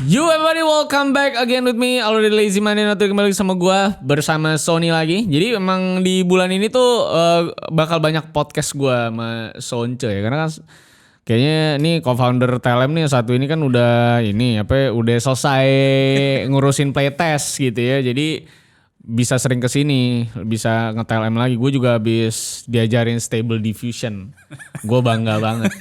You everybody, welcome back again with me Already Lazy Man. Atau kembali sama gue bersama Sony lagi. Jadi emang di bulan ini tuh bakal banyak podcast gue sama Sonce ya. Karena kan kayaknya nih co-founder Telem nih satu ini kan udah udah selesai ngurusin playtest gitu ya. Jadi bisa sering kesini, bisa nge-Telem lagi. Gue juga habis diajarin Stable Diffusion. Gue bangga banget.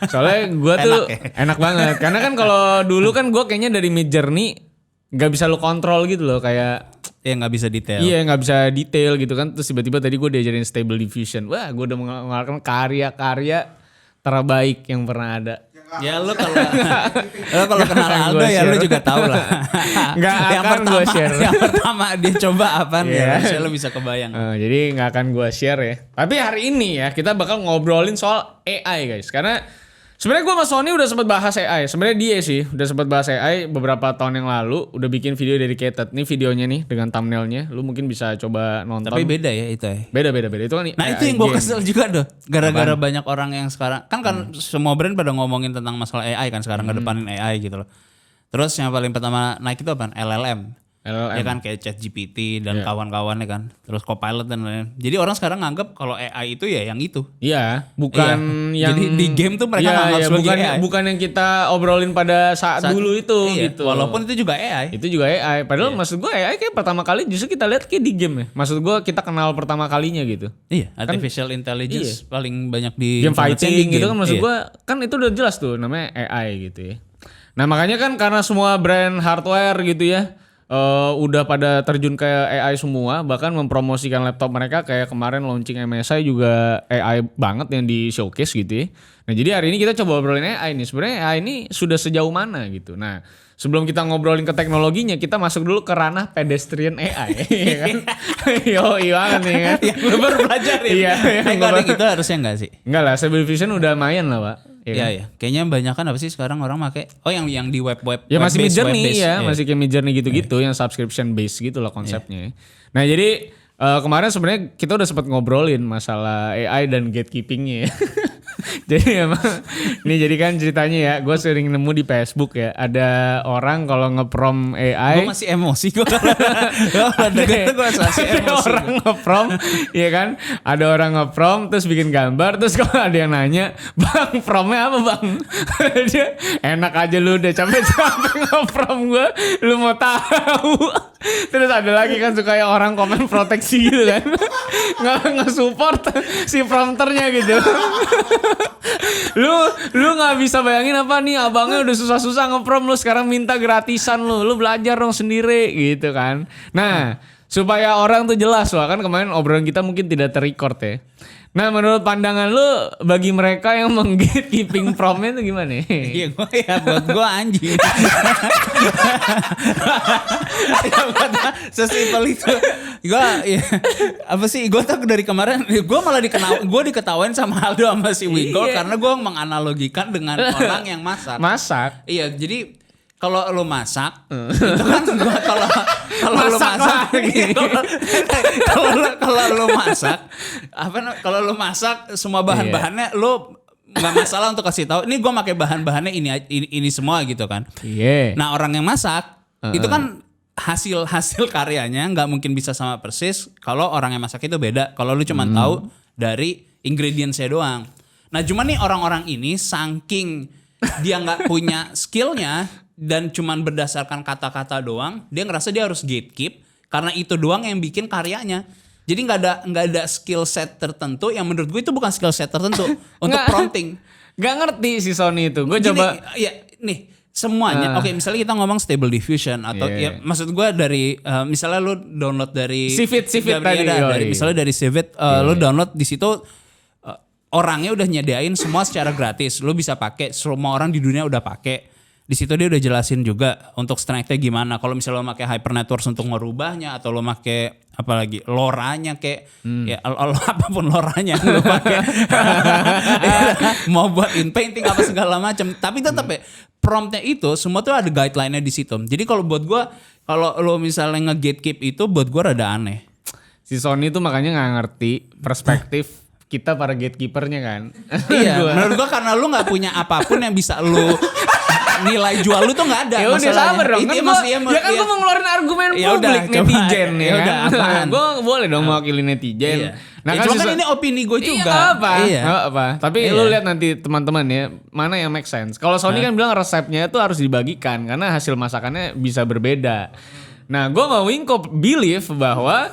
Soalnya gue tuh enak banget. Karena kan kalau dulu kan gue kayaknya dari Midjourney nggak bisa lo kontrol gitu loh, kayak nggak bisa detail. Iya, nggak bisa detail gitu kan. Terus tiba-tiba tadi gue diajarin Stable Diffusion. Wah, gue udah mengeluarkan karya-karya terbaik yang pernah ada. Ya lo kalau kenal Aldo ya lo juga tahu lah. Nggak akan gue share. Yang pertama dia coba apaan ya, lo bisa kebayang. Jadi nggak akan gue share ya. Tapi hari ini ya kita bakal ngobrolin soal AI guys. Karena sebenarnya gue sama Sony udah sempat bahas AI. Sebenarnya dia sih udah sempat bahas AI beberapa tahun yang lalu. Udah bikin video dedicated. Nih videonya nih dengan thumbnailnya. Lu mungkin bisa coba nonton. Tapi beda ya itu ya. Beda. Itu kan nah AI itu yang gue game. kesel juga tuh. Gara-gara banyak orang yang sekarang. Kan semua brand pada ngomongin tentang masalah AI kan sekarang. Ngedepanin AI gitu loh. Terus yang paling pertama naik itu apa? LLM. Ya kan kayak ChatGPT dan kawan-kawannya kan. Terus Copilot dan lain-lain. Jadi orang sekarang nganggap kalau AI itu ya yang itu. Iya, bukan yang jadi di game tuh mereka nganggap sebagai AI. Bukan yang kita obrolin pada saat dulu itu gitu. Walaupun itu juga AI. Itu juga AI. Padahal maksud gue AI kayak pertama kali justru kita lihat kayak di game ya. Maksud gue kita kenal pertama kalinya gitu. Iya, artificial intelligence paling banyak di game fighting gitu kan, maksud gue kan itu udah jelas tuh namanya AI gitu ya. Nah, makanya kan karena semua brand hardware gitu ya udah pada terjun ke AI semua, bahkan mempromosikan laptop mereka kayak kemarin launching MSI juga AI banget yang di showcase gitu ya. Nah, jadi hari ini kita coba ngobrolin AI nih. Sebenarnya AI ini sudah sejauh mana gitu. Nah, sebelum kita ngobrolin ke teknologinya, kita masuk dulu ke ranah pedestrian AI, ya kan? Yoi banget nih kan. Lu baru pelajarin. Iya. Kalau gitu harusnya enggak sih? Enggak lah, Stable Diffusion udah lumayan lah, Pak. Iya. Kayaknya banyak kan apa sih sekarang orang pakai yang di web. Ya masih Midjourney ya, masih kayak Midjourney gitu-gitu yang subscription base gitu lah konsepnya. Nah, jadi kemarin sebenarnya kita udah sempat ngobrolin masalah AI dan gatekeepingnya ya. Jadi emang ini jadi kan ceritanya ya, gue sering nemu di Facebook ya, ada orang kalau ngeprom AI. Gue masih emosi gue. Ada orang ngeprom, ya kan? Ada orang ngeprom terus bikin gambar, terus kalau ada yang nanya, bang promnya apa bang? Dia enak aja lu udah capek-capek ngeprom gue, lu mau tahu? Terus ada lagi kan suka ya orang komen proteksi gitu kan, nggak support si prompternya gitu. lu nggak bisa bayangin apa nih, abangnya udah susah-susah ngeprom, lu sekarang minta gratisan, lu belajar dong sendiri gitu kan. Nah, supaya orang tuh jelas, wah kan kemarin obrolan kita mungkin tidak terrecord ya. Nah, menurut pandangan lu bagi mereka yang meng-gatekeeping promnya itu gimana? Iya, buat gue anjing. Sesimpel itu. Gue tuh dari kemarin gue malah diketawain sama Aldo sama si Wingo karena gue menganalogikan dengan orang yang masak. Iya, jadi kalau lo masak, itu kan kalau lo masak, kalau lo masak semua bahan-bahannya lo nggak masalah untuk kasih tahu. Ini gue pakai bahan-bahannya ini semua gitu kan. Nah, orang yang masak itu kan hasil karyanya nggak mungkin bisa sama persis kalau orang yang masak itu beda. Kalau lu cuma tahu dari ingredientsnya doang. Nah, cuman nih orang-orang ini saking dia nggak punya skillnya dan cuman berdasarkan kata-kata doang, dia ngerasa dia harus gatekeep karena itu doang yang bikin karyanya. Jadi nggak ada skill set tertentu yang menurut gue itu bukan skill set tertentu untuk prompting. Nggak ngerti si Sony itu. Gue coba. Ya nih semuanya. Oke, misalnya kita ngomong Stable Diffusion atau ya maksud gue dari misalnya lu download dari Civit tadi. Misalnya dari Civit, lu download di situ. Orangnya udah nyediain semua secara gratis. Lu bisa pakai, semua orang di dunia udah pakai. Di situ dia udah jelasin juga untuk strength-nya gimana. Kalau misalnya lo pakai Hyper Networks untuk ngerubahnya atau lo pakai apalagi loranya kayak ya apapun loranya lo pakai. Mau buat in painting apa segala macam. Tapi tetap ya promptnya itu semua tuh ada guideline-nya di situ. Jadi kalau buat gua kalau lo misalnya nge-gatekeep itu buat gua rada aneh. Si Sony tuh makanya nggak ngerti perspektif kita para gatekeepernya kan. Iya, menurut gua karena lu nggak punya apapun yang bisa lu nilai jual lu tuh nggak ada. Ya udah sabar dong. Kan gue mau ngeluarin argumen publik netizen ya kan. Gue boleh dong mewakili netizen. Nah kan ini opini gue juga. Apa. Tapi lu lihat nanti teman-teman ya, mana yang make sense. Kalau Sony kan bilang resepnya itu harus dibagikan karena hasil masakannya bisa berbeda. Nah, gue mau Wingko believe bahwa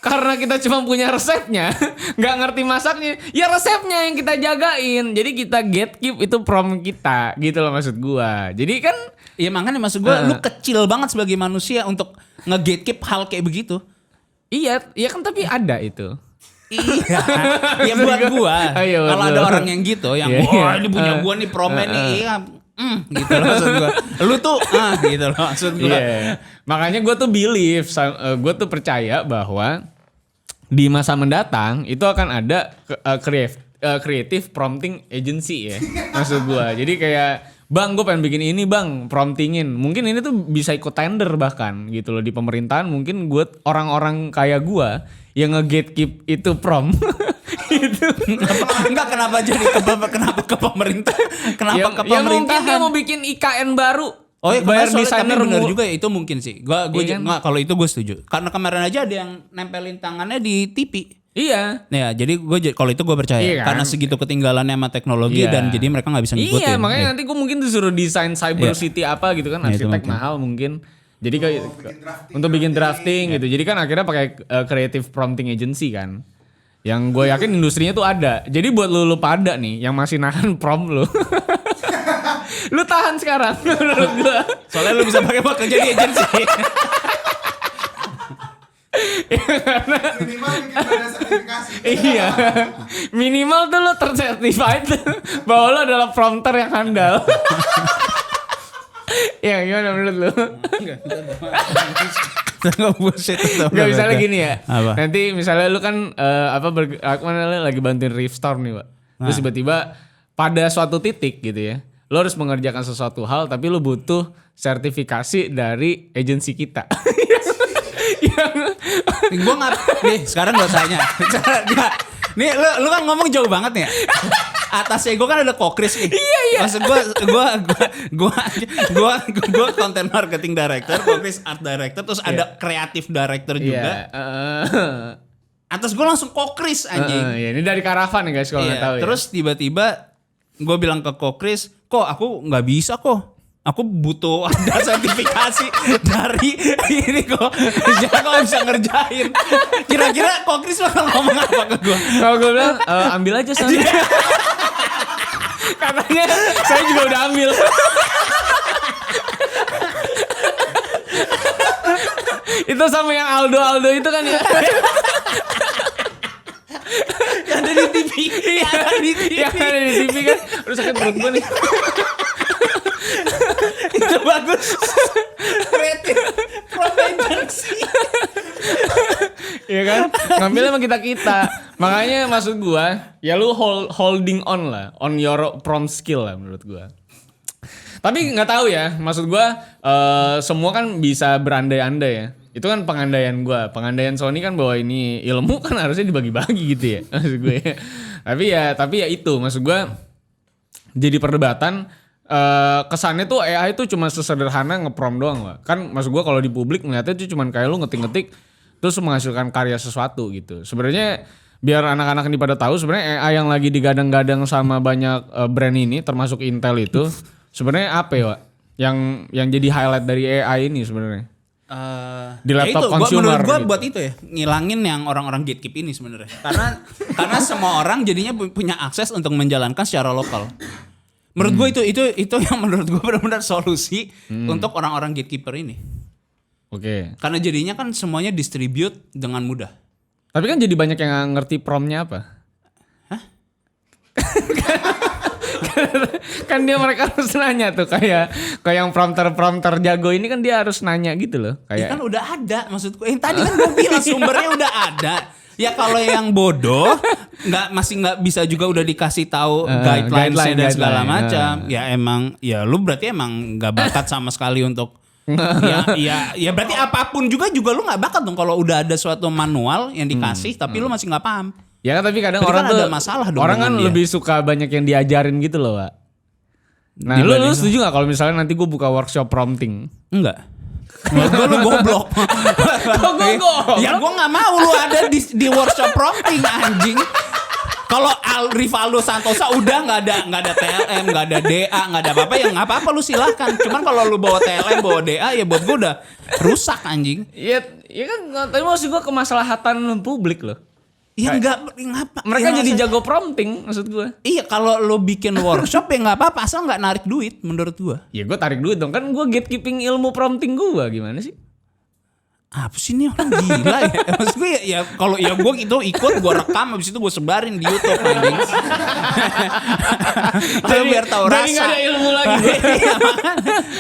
karena kita cuma punya resepnya, nggak ngerti masaknya, ya resepnya yang kita jagain. Jadi kita gatekeep itu prom kita, gitu loh maksud gue. Jadi kan, ya makanya maksud gue, lu kecil banget sebagai manusia untuk nge-gatekeep hal kayak begitu. Iya kan tapi ada itu. Iya, ya buat gue. Kalau ada orang yang gitu, yang wah ini punya gue nih promnya nih, gitu loh maksud gue. Lu tuh gitu loh maksud gue. Makanya gue tuh believe, gue tuh percaya bahwa di masa mendatang itu akan ada creative prompting agency ya maksud gue. Jadi kayak bang gue pengen bikin ini bang, promptingin. Mungkin ini tuh bisa ikut tender bahkan gitu loh di pemerintahan. Mungkin gue orang-orang kayak gue yang nge-gatekeep itu prom. Gitu. Enggak kenapa jadi kenapa ke pemerintah? Kenapa ke pemerintahan? Ya mungkin dia mau bikin IKN baru. Oh iya, bayar desainer bener juga ya, itu mungkin sih. Gue kalau itu gue setuju. Karena kemarin aja ada yang nempelin tangannya di TV. Iya. Ya, jadi kalau itu gue percaya. Iya kan? Karena segitu ketinggalannya sama teknologi dan jadi mereka nggak bisa ngikutin. Iya, makanya nanti gue mungkin disuruh desain cyber city apa gitu kan, arsitek mahal mungkin. Jadi kayak untuk bikin drafting gitu. Jadi kan akhirnya pakai creative prompting agency kan. Yang gue yakin industrinya tuh ada. Jadi buat lu pada nih yang masih nahan prompt lu. Lu tahan sekarang menurut gue. Soalnya lu bisa pakai buat kerja di agensi. Minimal bikin pada sertifikasi. Iya. Minimal tuh lu tercertified bahwa lu adalah prompter yang handal. Ya gimana menurut lu? Enggak bullshit. Enggak misalnya gini ya. Apa? Nanti misalnya lu kan lagi bantuin Riftstorm nih, Pak. Terus tiba-tiba pada suatu titik gitu ya. Lu harus mengerjakan sesuatu hal tapi lu butuh sertifikasi dari agensi kita. Gue nih sekarang gue tanya. Nih lu kan ngomong jauh banget nih ya. Atasnya gue kan ada Kokris nih. Iya. Maksud gue content marketing director, Kokris art director, terus ada creative director juga. Atas gue langsung Kokris anjing. Ini dari Karavan ya guys kalau nggak tahu ya. Terus tiba-tiba gue bilang ke Kokris, kok aku nggak bisa kok. Aku butuh ada sertifikasi dari ini kok. Jangan kok bisa ngerjain. Kira-kira Kokris bakal ngomong apa ke gue? Kalau gue bilang ambil aja soalnya. Katanya saya juga udah ambil. Itu sama yang Aldo itu kan ya. Yang ada di TV. Yang ada di TV kan. Udah sakit perut gue nih. Itu bagus. Kreatif propensi. Iya kan? Ngambil sama kita. Makanya maksud gua, ya lu holding on lah, on your prompt skill lah menurut gua. Tapi nggak tahu ya, maksud gua semua kan bisa berandai-andai ya. Itu kan pengandaian gua. Pengandaian Sony kan bahwa ini ilmu kan harusnya dibagi-bagi gitu ya. Maksud gue. Tapi ya itu maksud gua jadi perdebatan. Kesannya tuh AI tuh cuma sesederhana nge-prompt doang lah. Kan maksud gue kalau di publik ngeliatnya tuh cuma kayak lu ngetik-ngetik terus menghasilkan karya sesuatu gitu. Sebenarnya biar anak-anak ini pada tahu sebenarnya AI yang lagi digadang-gadang sama banyak brand ini termasuk Intel itu sebenarnya apa ya, Wak? Yang jadi highlight dari AI ini sebenarnya. Di laptop consumer. Menurut gue gitu. buat itu ya, ngilangin yang orang-orang gatekeep ini sebenarnya. Karena semua orang jadinya punya akses untuk menjalankan secara lokal. Menurut gue itu yang menurut gue benar-benar solusi untuk orang-orang gatekeeper ini. Oke. Karena jadinya kan semuanya distribute dengan mudah. Tapi kan jadi banyak yang ngerti promnya apa? Hah? Kan mereka harus nanya tuh kayak yang prompter jago ini kan dia harus nanya gitu loh. Kayak kan udah ada maksudku. Tadi kan gue bilang sumbernya udah ada. Ya kalau yang bodoh masih nggak bisa juga udah dikasih tahu guideline dan segala macam. Ya emang ya lu berarti emang nggak bakat sama sekali untuk ya berarti apapun juga lu nggak bakat dong kalau udah ada suatu manual yang dikasih tapi lu masih nggak paham. Ya kan tapi kadang berarti orang kan tuh ada masalah dong. Orang kan lebih suka banyak yang diajarin gitu loh, Pak. Nah, lu setuju gak kalau misalnya nanti gue buka workshop prompting? Enggak. Menurut gue lu goblok. Kok gue goblok? Ya gue gak mau lu ada di workshop prompting anjing. Kalau Rivaldo Santosa udah nggak ada TLM, nggak ada DA, nggak ada apa-apa, ya nggak apa-apa lu silahkan. Cuman kalau lu bawa TLM, bawa DA, ya buat gue udah rusak anjing. Iya kan, tapi maksud gue kemaslahatan publik loh. Iya ngapa? Mereka ya, jadi jago prompting maksud gue. Iya kalau lu bikin workshop ya nggak apa-apa, asal nggak narik duit menurut gue. Ya gue tarik duit dong, kan gue gatekeeping ilmu prompting gue, gimana sih? Apa sih ini orang gila ya? Maksud gue ya kalau ya gue itu ikut, gue rekam, habis itu gue sebarin di YouTube anjing. Jadi biar tahu rasa. Jadi gak ada ilmu lagi.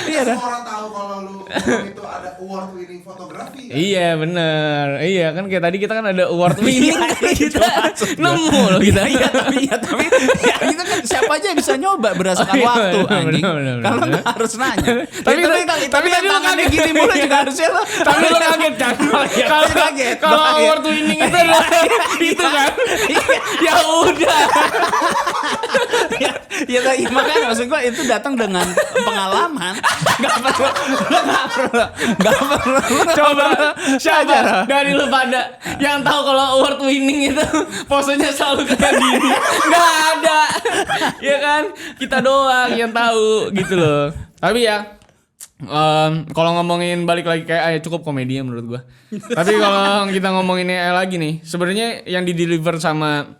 Iya dah. Semua orang tahu kalau lu itu ada award winning fotografi. Kan? Iya bener. Iya kan kayak tadi kita kan ada award winning. Kita nemu loh kita. Iya tapi ya itu kan siapa aja bisa nyoba berdasarkan waktu anjing. Kalau nggak harus nanya. Tapi tadi lu tangannya gini mulu juga harusnya lo. Tapi lu kaget kan? Kalau award winning itu adalah itu kan? Ya udah. Ya makanya maksud gue itu datang dengan pengalaman. Gak perlu. Coba siapa dari lu pada yang tahu kalau award winning itu posenya selalu kayak gini? Gak ada. Ya kan? Kita doang yang tahu gitu loh. Tapi ya kalau ngomongin balik lagi kayak AI cukup komedi ya menurut gua. Tapi kalau kita ngomongin AI lagi nih, sebenarnya yang di-deliver sama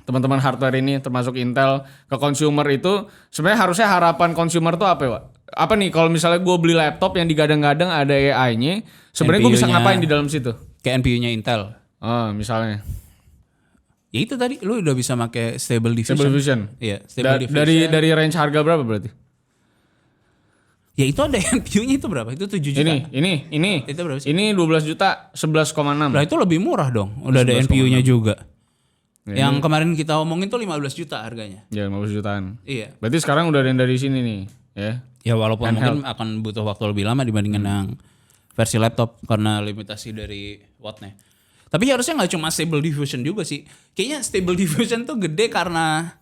teman-teman hardware ini termasuk Intel ke consumer itu sebenarnya harusnya harapan consumer tuh apa ya, Wak? Apa nih kalau misalnya gue beli laptop yang digadang-gadang ada AI-nya, sebenarnya gue bisa ngapain di dalam situ? Kayak NPU-nya Intel. Oh, misalnya. Ya itu tadi lu udah bisa pakai Stable Diffusion. Stable Diffusion. Iya, Stable Diffusion. Dari range harga berapa berarti? Ya itu ada NPU-nya itu berapa? Itu 7 juta. Ini. Itu berapa sih? Ini 12 juta 11,6. Lah itu lebih murah dong. Udah ada NPU-nya juga. Ya, yang kemarin kita omongin tuh 15 juta harganya. Ya 15 jutaan. Iya. Berarti sekarang udah ada yang dari sini nih, ya. Ya walaupun mungkin akan butuh waktu lebih lama dibandingin yang versi laptop karena limitasi dari wattnya. Tapi harusnya nggak cuma Stable Diffusion juga sih. Kayaknya Stable Diffusion tuh gede karena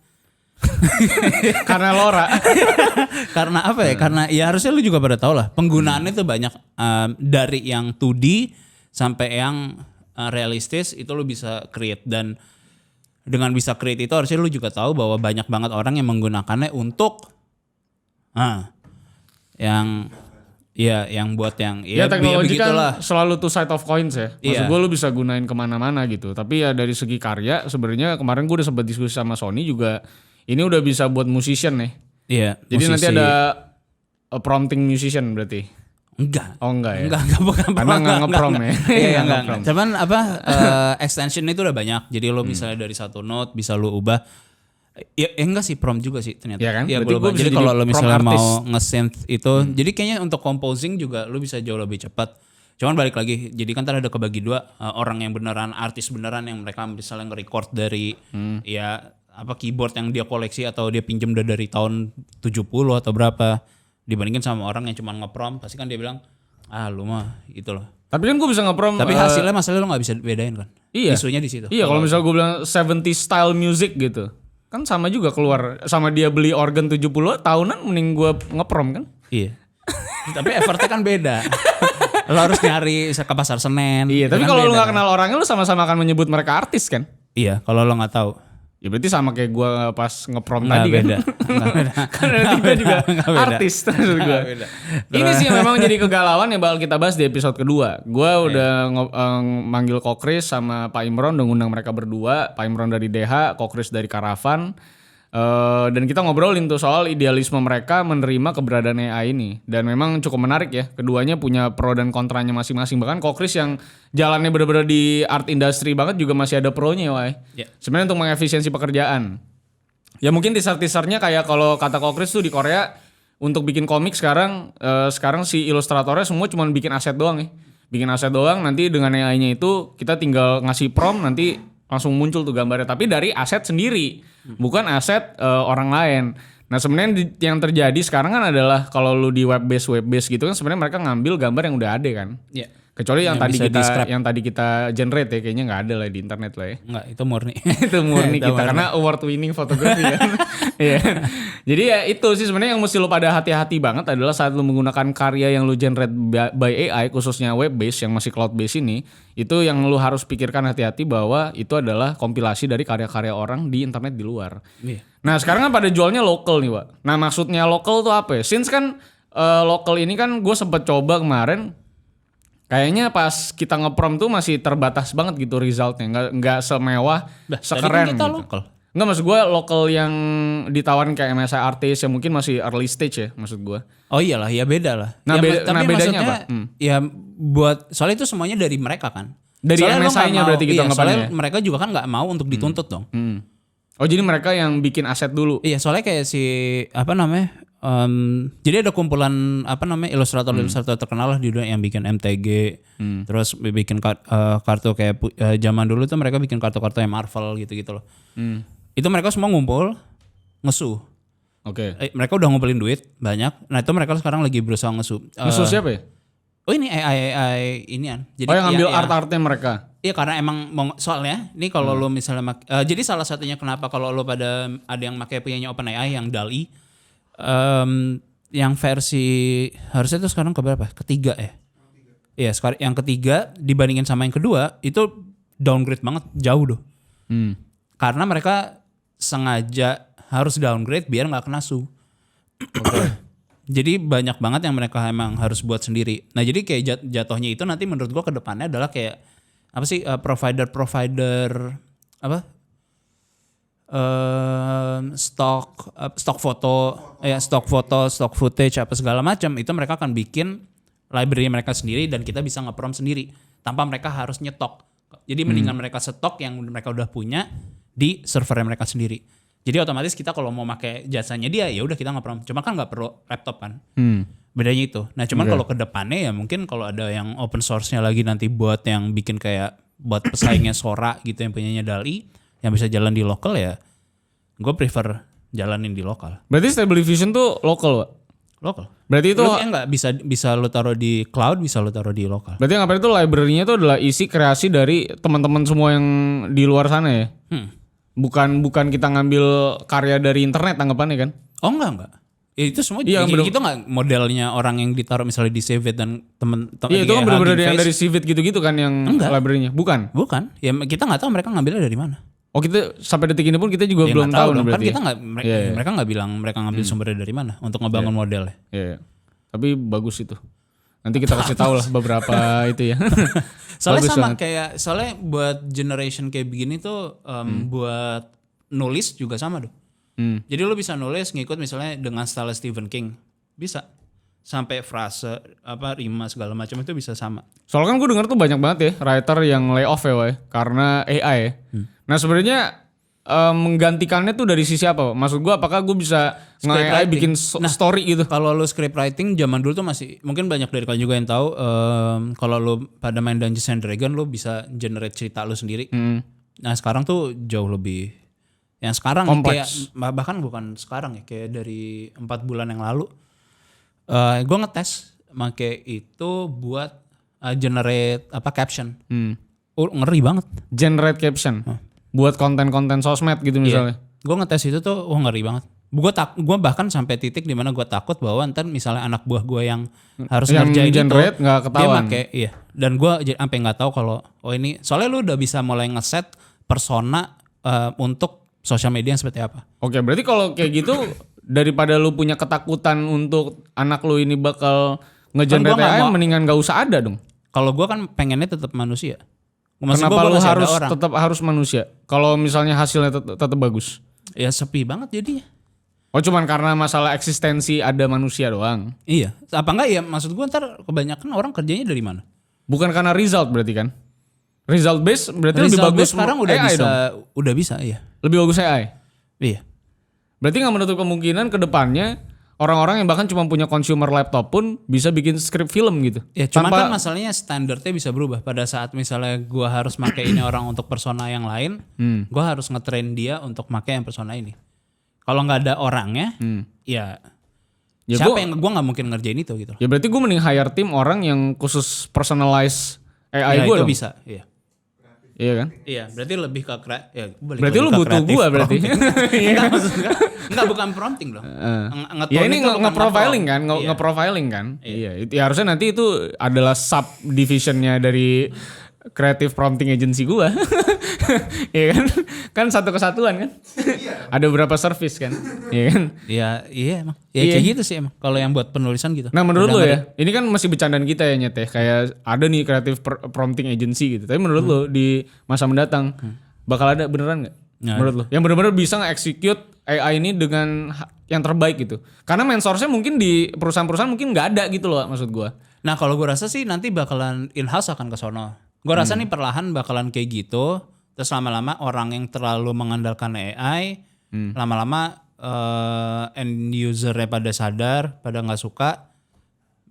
karena LoRa. Karena apa ya? Karena ya harusnya lu juga pada tahu lah. Penggunaannya tuh banyak dari yang 2D sampai yang realistis itu lu bisa create, dan dengan bisa create itu harusnya lu juga tahu bahwa banyak banget orang yang menggunakannya untuk yang buat yang teknologi begitulah. kan selalu two side of coins ya. Maksud gue lu bisa gunain kemana-mana gitu. Tapi ya dari segi karya sebenarnya kemarin gue udah sempat diskusi sama Sony juga, ini udah bisa buat musician nih. Iya. Jadi nanti ada prompting musician berarti. Enggak. Oh enggak ya? Enggak. Karena enggak nge-prom ya. Iya enggak. Cuman extension itu udah banyak. Jadi lo misalnya dari satu note bisa lo ubah. Ya enggak sih, prompt juga sih ternyata. Ya kan? Ya, jadi kalau lo misalnya mau nge-synth itu, jadi kayaknya untuk composing juga lo bisa jauh lebih cepat. Cuman balik lagi, jadi kan tadi ada kebagi dua, orang yang beneran artis beneran yang mereka misalnya nge-record dari keyboard yang dia koleksi atau dia pinjam dari tahun 70 atau berapa, dibandingin sama orang yang cuma nge-prom, pasti kan dia bilang lu mah gitu loh. Tapi kan gue bisa nge-prom. Tapi hasilnya masalahnya lo nggak bisa bedain kan? Iya. Isunya di situ. Iya, kalau misalnya gue bilang 70 style music gitu, kan sama juga keluar sama dia beli organ 70 tahunan, mending gue nge-prom kan? Iya. Tapi effortnya kan beda. Lo harus nyari ke pasar Senen. Iya, tapi kan kalau lo beda. gak kenal orangnya, lo sama-sama akan menyebut mereka artis kan? Iya, kalau lo nggak tahu. Ya berarti sama kayak gue pas nge-prom Nggak tadi beda. kan? Karena kita juga artis maksud gue. Ini sih memang jadi kegalauan yang bakal kita bahas di episode kedua. Gue udah manggil Kokris sama Pak Imron, udah ngundang mereka berdua. Pak Imron dari DH, Kokris dari Karavan. Dan kita ngobrolin tuh soal idealisme mereka menerima keberadaan AI ini. Dan memang cukup menarik ya. Keduanya punya pro dan kontranya masing-masing. Bahkan Kokris yang jalannya bener-bener di art industry banget juga masih ada pro-nya, Wai. Yeah. Sebenarnya untuk mengefisiensi pekerjaan. Ya mungkin teaser-teasernya kayak kalau kata Kokris tuh di Korea untuk bikin komik sekarang si ilustratornya semua cuma bikin aset doang ya. Bikin aset doang, nanti dengan AI-nya itu kita tinggal ngasih prompt, nanti langsung muncul tuh gambarnya, tapi dari aset sendiri, bukan aset orang lain. Nah sebenarnya yang terjadi sekarang kan adalah kalau lu di web base gitu kan sebenarnya mereka ngambil gambar yang udah ada kan. Yeah. Kecuali yang tadi bisa di-scrap. kita generate ya, kayaknya nggak ada lah di internet lah ya. Enggak, itu murni. Itu murni Itu kita murni. karena award winning fotografi kan. Iya. Jadi ya itu sih sebenarnya yang mesti lo pada hati-hati banget adalah saat lo menggunakan karya yang lo generate by AI khususnya web based yang masih cloud based ini, itu yang lo harus pikirkan hati-hati bahwa itu adalah kompilasi dari karya-karya orang di internet di luar. Iya. Nah sekarang kan pada jualnya lokal nih Pak. Nah maksudnya lokal tuh apa ya? Since kan lokal ini kan gue sempet coba kemarin. Kayaknya pas kita nge-prom tuh masih terbatas banget gitu resultnya, nggak semewah, sekeren Tadi kan kita gitu. lokal. Nggak, maksud gue lokal yang ditawarin kayak MSI artis yang mungkin masih early stage ya maksud gue. Oh iyalah, ya beda lah. Nah, Ya, nah, bedanya apa? Ya buat soalnya itu semuanya dari mereka kan. Dari Soalnya lo nggak MSI-nya mau- berarti kita iya, anggapannya soalnya ya? mereka juga kan nggak mau untuk dituntut dong. Oh jadi mereka yang bikin aset dulu. Iya, soalnya kayak si apa namanya? Jadi ada kumpulan apa namanya ilustrator terkenal lah di dunia yang bikin MTG, terus bikin kartu kayak zaman dulu tuh mereka bikin kartu-kartu yang Marvel gitu-gitu loh. Itu mereka semua ngumpul ngesu. Oke. Mereka udah ngumpulin duit banyak. Nah itu mereka sekarang lagi berusaha ngesu. Musuh siapa ya? Oh ini AI inian. Jadi Oh yang ngambil ya, art-artnya mereka. Iya karena emang soalnya ini kalau lo misalnya jadi salah satunya kenapa kalau lo pada ada yang pakai punyanya OpenAI yang DALL-E yang versi harusnya itu sekarang keberapa? Ketiga ya. Iya sekarang yang ketiga dibandingin sama yang kedua itu downgrade banget jauh doh. Karena mereka sengaja harus downgrade biar nggak kena su. Jadi banyak banget yang mereka emang harus buat sendiri. Nah jadi kayak jatuhnya itu nanti menurut gua ke depannya adalah kayak apa sih provider apa stok foto, stok footage apa segala macam itu mereka akan bikin library mereka sendiri dan kita bisa nge-prom sendiri tanpa mereka harus nyetok. Jadi mendingan mereka stok yang mereka udah punya di servernya mereka sendiri. Jadi otomatis kita kalau mau pakai jasanya dia ya udah kita nge-prom. Cuma kan nggak perlu laptop kan. Bedanya itu. Nah cuman kalau ke depannya ya mungkin kalau ada yang open source-nya lagi nanti buat yang bikin kayak buat pesaingnya Sora gitu yang punyanya DALL-E yang bisa jalan di lokal ya gue prefer jalanin di lokal. Berarti Stable Diffusion tuh lokal Pak? Lokal. Berarti itu Enggak bisa lo taruh di cloud, bisa lo taruh di lokal. berarti ngapain itu library-nya tuh adalah isi kreasi dari teman-teman semua yang di luar sana ya? Bukan kita ngambil karya dari internet anggapannya kan? Oh enggak. Ya, itu semua Iya, itu enggak modelnya orang yang ditaruh misalnya di Save It dan temen-temen. Iya itu kan bener-bener yang dari Civit gitu-gitu kan yang Enggak. library-nya? Bukan? Bukan. Ya kita nggak tahu mereka ngambilnya dari mana. Oh kita sampai detik ini pun kita juga Ya, belum nggak tahu dong. nih Kan berarti. kita nggak Iya. mereka nggak bilang mereka ngambil sumbernya dari mana untuk ngebangun modelnya. Iya. Tapi bagus itu. Nanti kita kasih tahu lah beberapa itu ya. Soalnya Bagus sama banget. kayak soalnya buat generation kayak begini tuh buat nulis juga sama tuh. Jadi lo bisa nulis ngikut misalnya dengan style Stephen King. Bisa. Sampai frase apa rima segala macam itu bisa sama. Soalnya kan gue denger tuh banyak banget ya writer yang lay off ya Wai, karena AI ya. Nah sebenarnya menggantikannya tuh dari sisi apa? Maksud gue apakah gue bisa nge-AI Scriptwriting. bikin story gitu? Kalau lo script writing zaman dulu tuh masih mungkin banyak dari kalian juga yang tahu kalau lo pada main Dungeons and Dragons lo bisa generate cerita lo sendiri. Nah sekarang tuh jauh lebih yang sekarang Kompleks. kayak bahkan bukan sekarang ya kayak dari 4 bulan yang lalu gue ngetes make itu buat generate apa caption. Ngeri banget. Generate caption. Buat konten-konten sosmed gitu misalnya. Gue ngetes itu tuh ngeri banget. Gue bahkan sampai titik dimana gue takut bahwa ntar misalnya anak buah gue yang harus Yang ngerjain generate itu nggak dia ketahuan. make iya. Dan gue sampai nggak tahu kalau oh ini soalnya lu udah bisa mulai ngeset persona untuk sosial media yang seperti apa. Oke, berarti kalau kayak gitu daripada lu punya ketakutan untuk anak lu ini bakal nge-generate Kan gua nggak AI mau- mendingan gak usah ada dong. Kalau gue kan pengennya tetap manusia. Maksud Kenapa gua lu masih ada harus orang. tetap harus manusia? Kalau misalnya hasilnya tetap bagus. Ya sepi banget jadinya. Oh cuman karena masalah eksistensi ada manusia doang. Iya. Apa enggak ya maksud gue ntar kebanyakan orang kerjanya dari mana? Bukan karena result berarti kan? Result based berarti lebih Result bagus based sekarang udah AI bisa dong. udah bisa iya. Lebih bagus AI. Iya. Berarti nggak menutup kemungkinan ke depannya orang-orang yang bahkan cuma punya consumer laptop pun bisa bikin script film gitu. Ya cuma Tanpa- kan masalahnya standarnya bisa berubah pada saat misalnya gua harus pakai ini orang untuk persona yang lain, gua harus ngetrain dia untuk pakai yang persona ini. Kalau nggak ada orangnya, ya, Ya siapa gua- yang gua nggak mungkin ngerjain itu gitu. Ya berarti gue mending hire tim orang yang khusus personalize AI gue itu dong. bisa, iya. Iya kan? Iya, berarti lebih ke Berarti lu butuh gue berarti. Enggak maksudnya. Enggak bukan prompting dong. Ya ini nge-profiling kan, Iya. nge-profiling kan. Iya, ya harusnya nanti itu adalah subdivisionnya dari creative prompting agency gua. Iya kan? Kan satu kesatuan kan? Ada beberapa service kan? Iya kan? Iya emang. Ya kayak gitu sih emang. Kalau yang buat penulisan gitu. Nah menurut lo ya, ini kan masih bercandaan kita ya Nyet ya. Kayak ada nih creative prompting agency gitu. Tapi menurut lo di masa mendatang bakal ada beneran gak? Menurut lo? Yang bener-bener bisa nge-execute AI ini dengan yang terbaik gitu. Karena main source-nya mungkin di perusahaan-perusahaan mungkin gak ada gitu loh maksud gua. Nah kalau gue rasa sih nanti bakalan in-house akan ke sono. Gue rasa nih perlahan bakalan kayak gitu. Terus lama-lama orang yang terlalu mengandalkan AI, lama-lama end usernya pada sadar, pada nggak suka,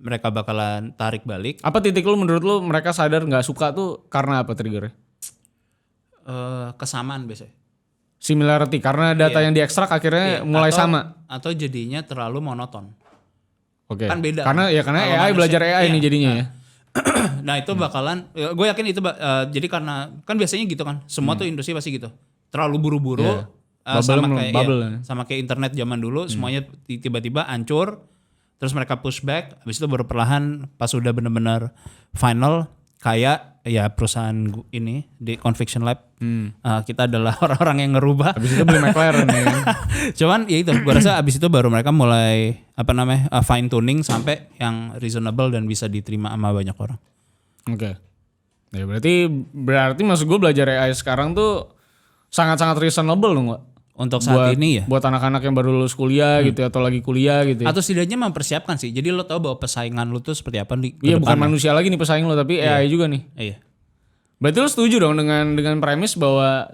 mereka bakalan tarik balik. Apa titik lu menurut lu mereka sadar nggak suka tuh karena apa triggernya? Kesamaan biasanya. Similarity karena data yang diekstrak akhirnya mulai sama. Atau jadinya terlalu monoton. Oke. Kan beda. Karena AI belajar AI nih jadinya ya. Nah itu bakalan, gue yakin itu jadi karena kan biasanya gitu kan, semua tuh industri pasti gitu, terlalu buru-buru, sama kayak internet zaman dulu, semuanya tiba-tiba hancur, terus mereka push back, habis itu baru perlahan pas udah benar-benar final, kayak ya perusahaan ini di Conviction Lab, kita adalah orang-orang yang ngerubah. Habis itu beli McLaren ya. Cuman ya itu, gue rasa abis itu baru mereka mulai fine tuning sampai yang reasonable dan bisa diterima sama banyak orang. Oke. Ya berarti maksud gue belajar AI sekarang tuh sangat-sangat reasonable dong, Pak. Untuk saat ini ya. Buat anak-anak yang baru lulus kuliah gitu atau lagi kuliah gitu. Atau setidaknya mempersiapkan sih. Jadi lo tahu bahwa persaingan lo tuh seperti apa di Iya, bukan manusia lagi nih pesaing lo tapi AI juga nih. Iya. Berarti lo setuju dong dengan premis bahwa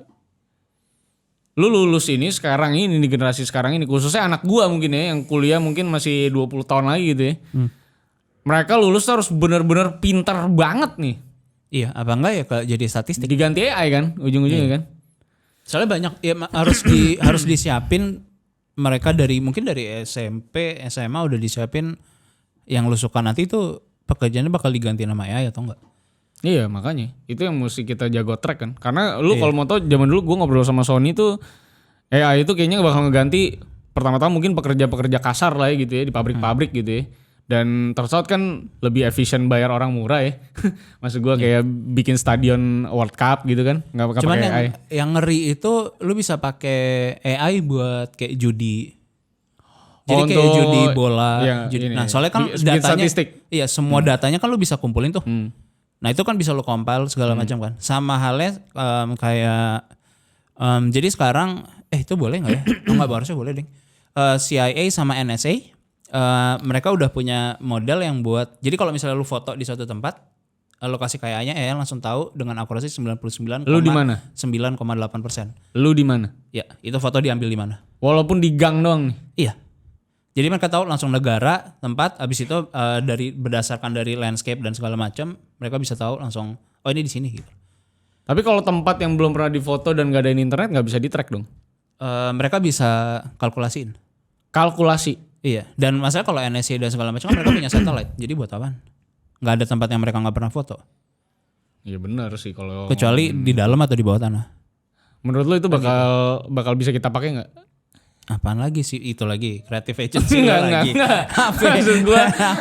lu lulus ini sekarang ini di generasi sekarang ini, khususnya anak gua mungkin ya yang kuliah mungkin masih 20 tahun lagi gitu ya. Mereka lulus harus benar-benar pintar banget nih. Iya, apa enggak ya jadi statistik. Diganti AI kan ujung-ujungnya kan. Soalnya banyak ya harus disiapin mereka mungkin dari SMP, SMA udah disiapin yang lu suka nanti itu pekerjaannya bakal diganti nama AI atau enggak. Iya makanya itu yang mesti kita jago track kan. Karena lu kalau mau tau zaman dulu gue ngobrol sama Sony tuh AI itu kayaknya bakal ngeganti pertama-tama mungkin pekerja-pekerja kasar lah ya gitu ya di pabrik-pabrik gitu ya. Dan tersebut kan lebih efisien bayar orang murah ya. Maksud gue kayak bikin stadion World Cup gitu kan. Gak pakai AI. Yang ngeri itu lu bisa pakai AI buat kayak judi. Jadi kayak judi bola. Judi. Nah soalnya kan datanya. Statistik. Iya semua datanya kan lu bisa kumpulin tuh. Nah itu kan bisa lu compile segala macam kan. Sama halnya kayak. Jadi sekarang itu boleh gak ya? Enggak harusnya boleh deh. CIA sama NSA. Mereka udah punya model yang buat, jadi kalau misalnya lu foto di suatu tempat, lu kasih kayaknya langsung tahu dengan akurasi 99,9,8%. Lu di mana? Lu di mana? Ya, itu foto diambil di mana? Walaupun di gang doang nih. Iya. Jadi mereka tahu langsung negara, tempat, habis itu berdasarkan dari landscape dan segala macam, mereka bisa tahu langsung oh ini di sini gitu. Tapi kalau tempat yang belum pernah difoto dan gak ada internet nggak bisa di track dong? Mereka bisa kalkulasiin. Kalkulasi. Iya, dan masalah kalau NSA dan segala macam mereka punya satelit. Jadi buat apaan? Nggak ada tempat yang mereka nggak pernah foto. Iya benar sih kalau kecuali di dalam atau di bawah tanah. Menurut lo itu bakal bisa kita pakai nggak? Apaan lagi sih itu lagi creative agency lagi. Enggak.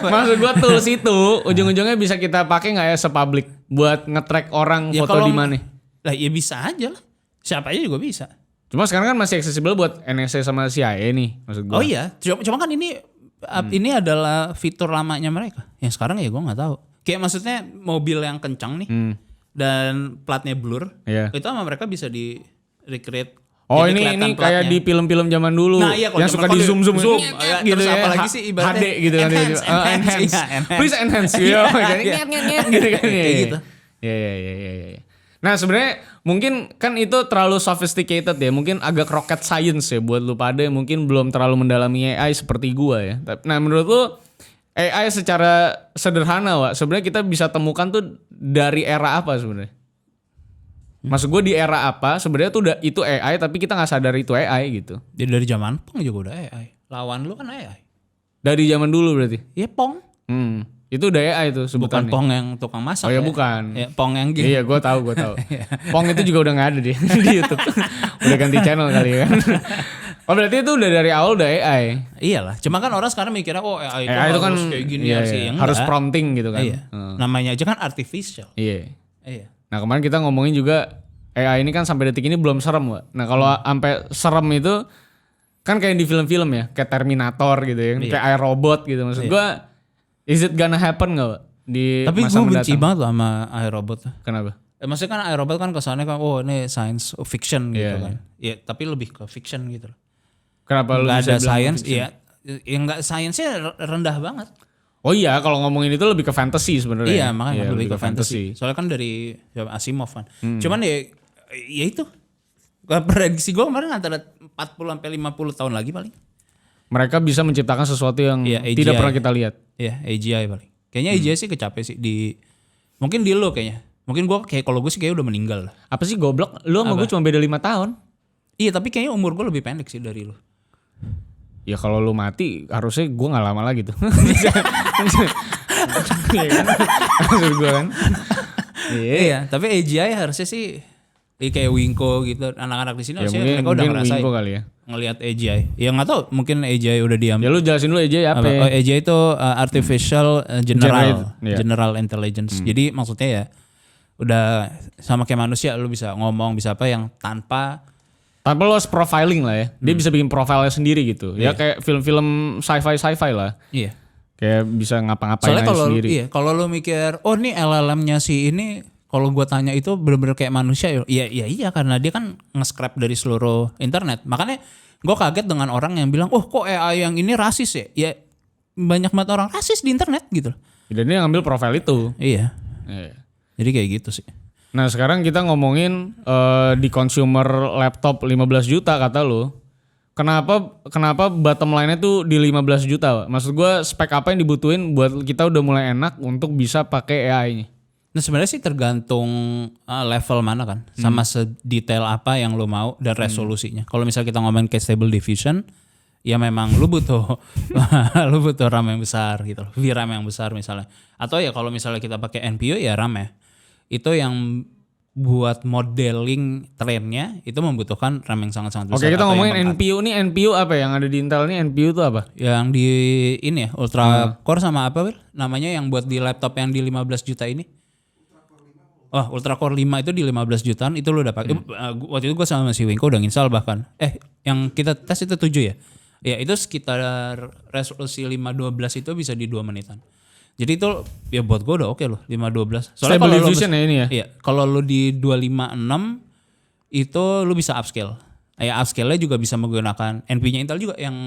Maksud gua tools itu ujung-ujungnya bisa kita pakai nggak ya sepublik buat nge-track orang ya foto di mana? Lah ya bisa aja lah. Siapa aja juga bisa. Cuma sekarang kan masih accessible buat NSA sama CIA nih maksud gua. Oh iya, cuma kan ini adalah fitur lamanya mereka. Yang sekarang ya gua nggak tahu. Kayak maksudnya mobil yang kencang nih dan platnya blur, itu sama mereka bisa di recreate. Oh ini kayak di film-film zaman dulu yang suka di zoom gitu terus ya. Apalagi sih ibaratnya HD gitu kan. Enhance. Please enhance. Gitu kan. Kayak gitu. Iya. Nah sebenarnya mungkin kan itu terlalu sophisticated ya. Mungkin agak rocket science ya buat lu pada yang mungkin belum terlalu mendalami AI seperti gua ya. Nah menurut lu AI secara sederhana Wak, sebenarnya kita bisa temukan tuh dari era apa sebenarnya? Maksud gue di era apa sebenarnya tuh itu AI tapi kita nggak sadar itu AI gitu. Jadi dari zaman Pong juga udah AI. Lawan lu kan AI. Dari zaman dulu berarti? Iya Pong. Itu udah AI itu Bukan sebutannya. Pong yang tukang masak. Oh ya bukan. Ya, Pong yang gitu. Iya gue tahu. Pong itu juga udah nggak ada di YouTube. Udah ganti channel kali kan. Oh berarti itu udah dari awal udah AI. Iyalah. Cuma kan orang sekarang mikirnya AI AI itu kan harus kayak gini iya, sih. iya. Yang Harus enggak. prompting gitu kan. Iya. Namanya aja kan artificial. Iya. Iya. Nah kemarin kita ngomongin juga AI ini kan sampai detik ini belum serem Wak. Nah kalau sampai serem itu kan kayak di film-film ya. Kayak Terminator gitu ya. Iya. Kayak iRobot gitu. Maksud gue is it gonna happen gak Wak? Di Tapi masa gue benci mendatang? banget loh sama iRobot. Kenapa? Maksudnya kan iRobot kan kesannya kan ini science fiction gitu Iya, kan. Iya, tapi lebih ke fiction gitu loh. Kenapa lu Nggak bisa ada bilang science, fiction? iya. Yang nggak science-nya rendah banget. Oh iya kalau ngomongin itu lebih ke fantasy sebenarnya. Iya, makanya Iya, lebih ke fantasy. Soalnya kan dari Asimov kan. Cuman ya itu. Prediksi gue kemarin antara 40 sampai 50 tahun lagi paling. Mereka bisa menciptakan sesuatu yang Iya, tidak AGI. pernah kita lihat. Iya, AGI paling. Kayaknya AGI sih kecape sih mungkin di lo kayaknya. Mungkin gue kayak kalau gue sih kayak udah meninggal lah. Apa sih goblok? Lu sama gue cuma beda 5 tahun. Iya, tapi kayaknya umur gue lebih pendek sih dari lo. Ya kalau lu mati harusnya gue gak lama lagi tuh. Iya kan? Maksud gue kan. Iya, tapi AGI harusnya sih kayak Winko gitu. Anak-anak di sini Ya harusnya mungkin, mereka udah mungkin ngerasain Winko kali ya. ngelihat AGI. Ya nggak tahu, mungkin AGI udah diam. Ya lu jelasin dulu aja ya apa. Oh, AGI itu Artificial Generate, iya. General Intelligence. Jadi maksudnya ya udah sama kayak manusia, lu bisa ngomong, bisa apa yang tanpa Tanpa lu harus profiling lah ya. Dia bisa bikin profilnya sendiri gitu. Ya Iya. kayak film-film sci-fi lah. iya. Kayak bisa ngapa-ngapain Soalnya aja kalau sendiri. kalau lu mikir, oh ini LLM-nya si ini, kalau gua tanya itu bener-bener kayak manusia ya. Iya karena dia kan nge-scrap dari seluruh internet. Makanya gua kaget dengan orang yang bilang, "Oh, kok AI yang ini rasis ya?" Ya banyak banget orang rasis di internet gitu. Dan dia ngambil profil itu. Iya. Iya. Jadi kayak gitu sih. Nah sekarang kita ngomongin di consumer laptop 15 juta kata lu. Kenapa bottom line-nya tuh di 15 juta? Maksud gue spek apa yang dibutuhin buat kita udah mulai enak untuk bisa pakai AI-nya? Nah sebenarnya sih tergantung level mana kan, sama sedetail apa yang lo mau dan resolusinya. Kalau misalnya kita ngomongin kayak Stable Diffusion, ya memang lu butuh lu butuh RAM yang besar gitu loh, VRAM yang besar misalnya. Atau ya kalau misalnya kita pakai NPU ya RAM ya. Itu yang buat modeling trennya itu membutuhkan RAM yang sangat-sangat besar. Oke kita atau ngomongin yang NPU nih, NPU apa yang ada di Intel nih, NPU itu apa? yang di ini ya Ultra Core sama apa Wil? Namanya yang buat di laptop yang di 15 juta ini. Oh, Ultra Core 5 itu di 15 jutaan itu lu udah pakai. Waktu itu gue sama si Winko udah install bahkan. Yang kita tes itu 7 ya. Ya itu sekitar resolusi 512 itu bisa di 2 menitan. Jadi itu ya buat gue udah oke loh 512. Soalnya Stable kalau lu Diffusion ya ini ya? Iya, kalau lu di 256 itu lu bisa upscale. Ya upscale-nya juga bisa menggunakan NP-nya Intel juga yang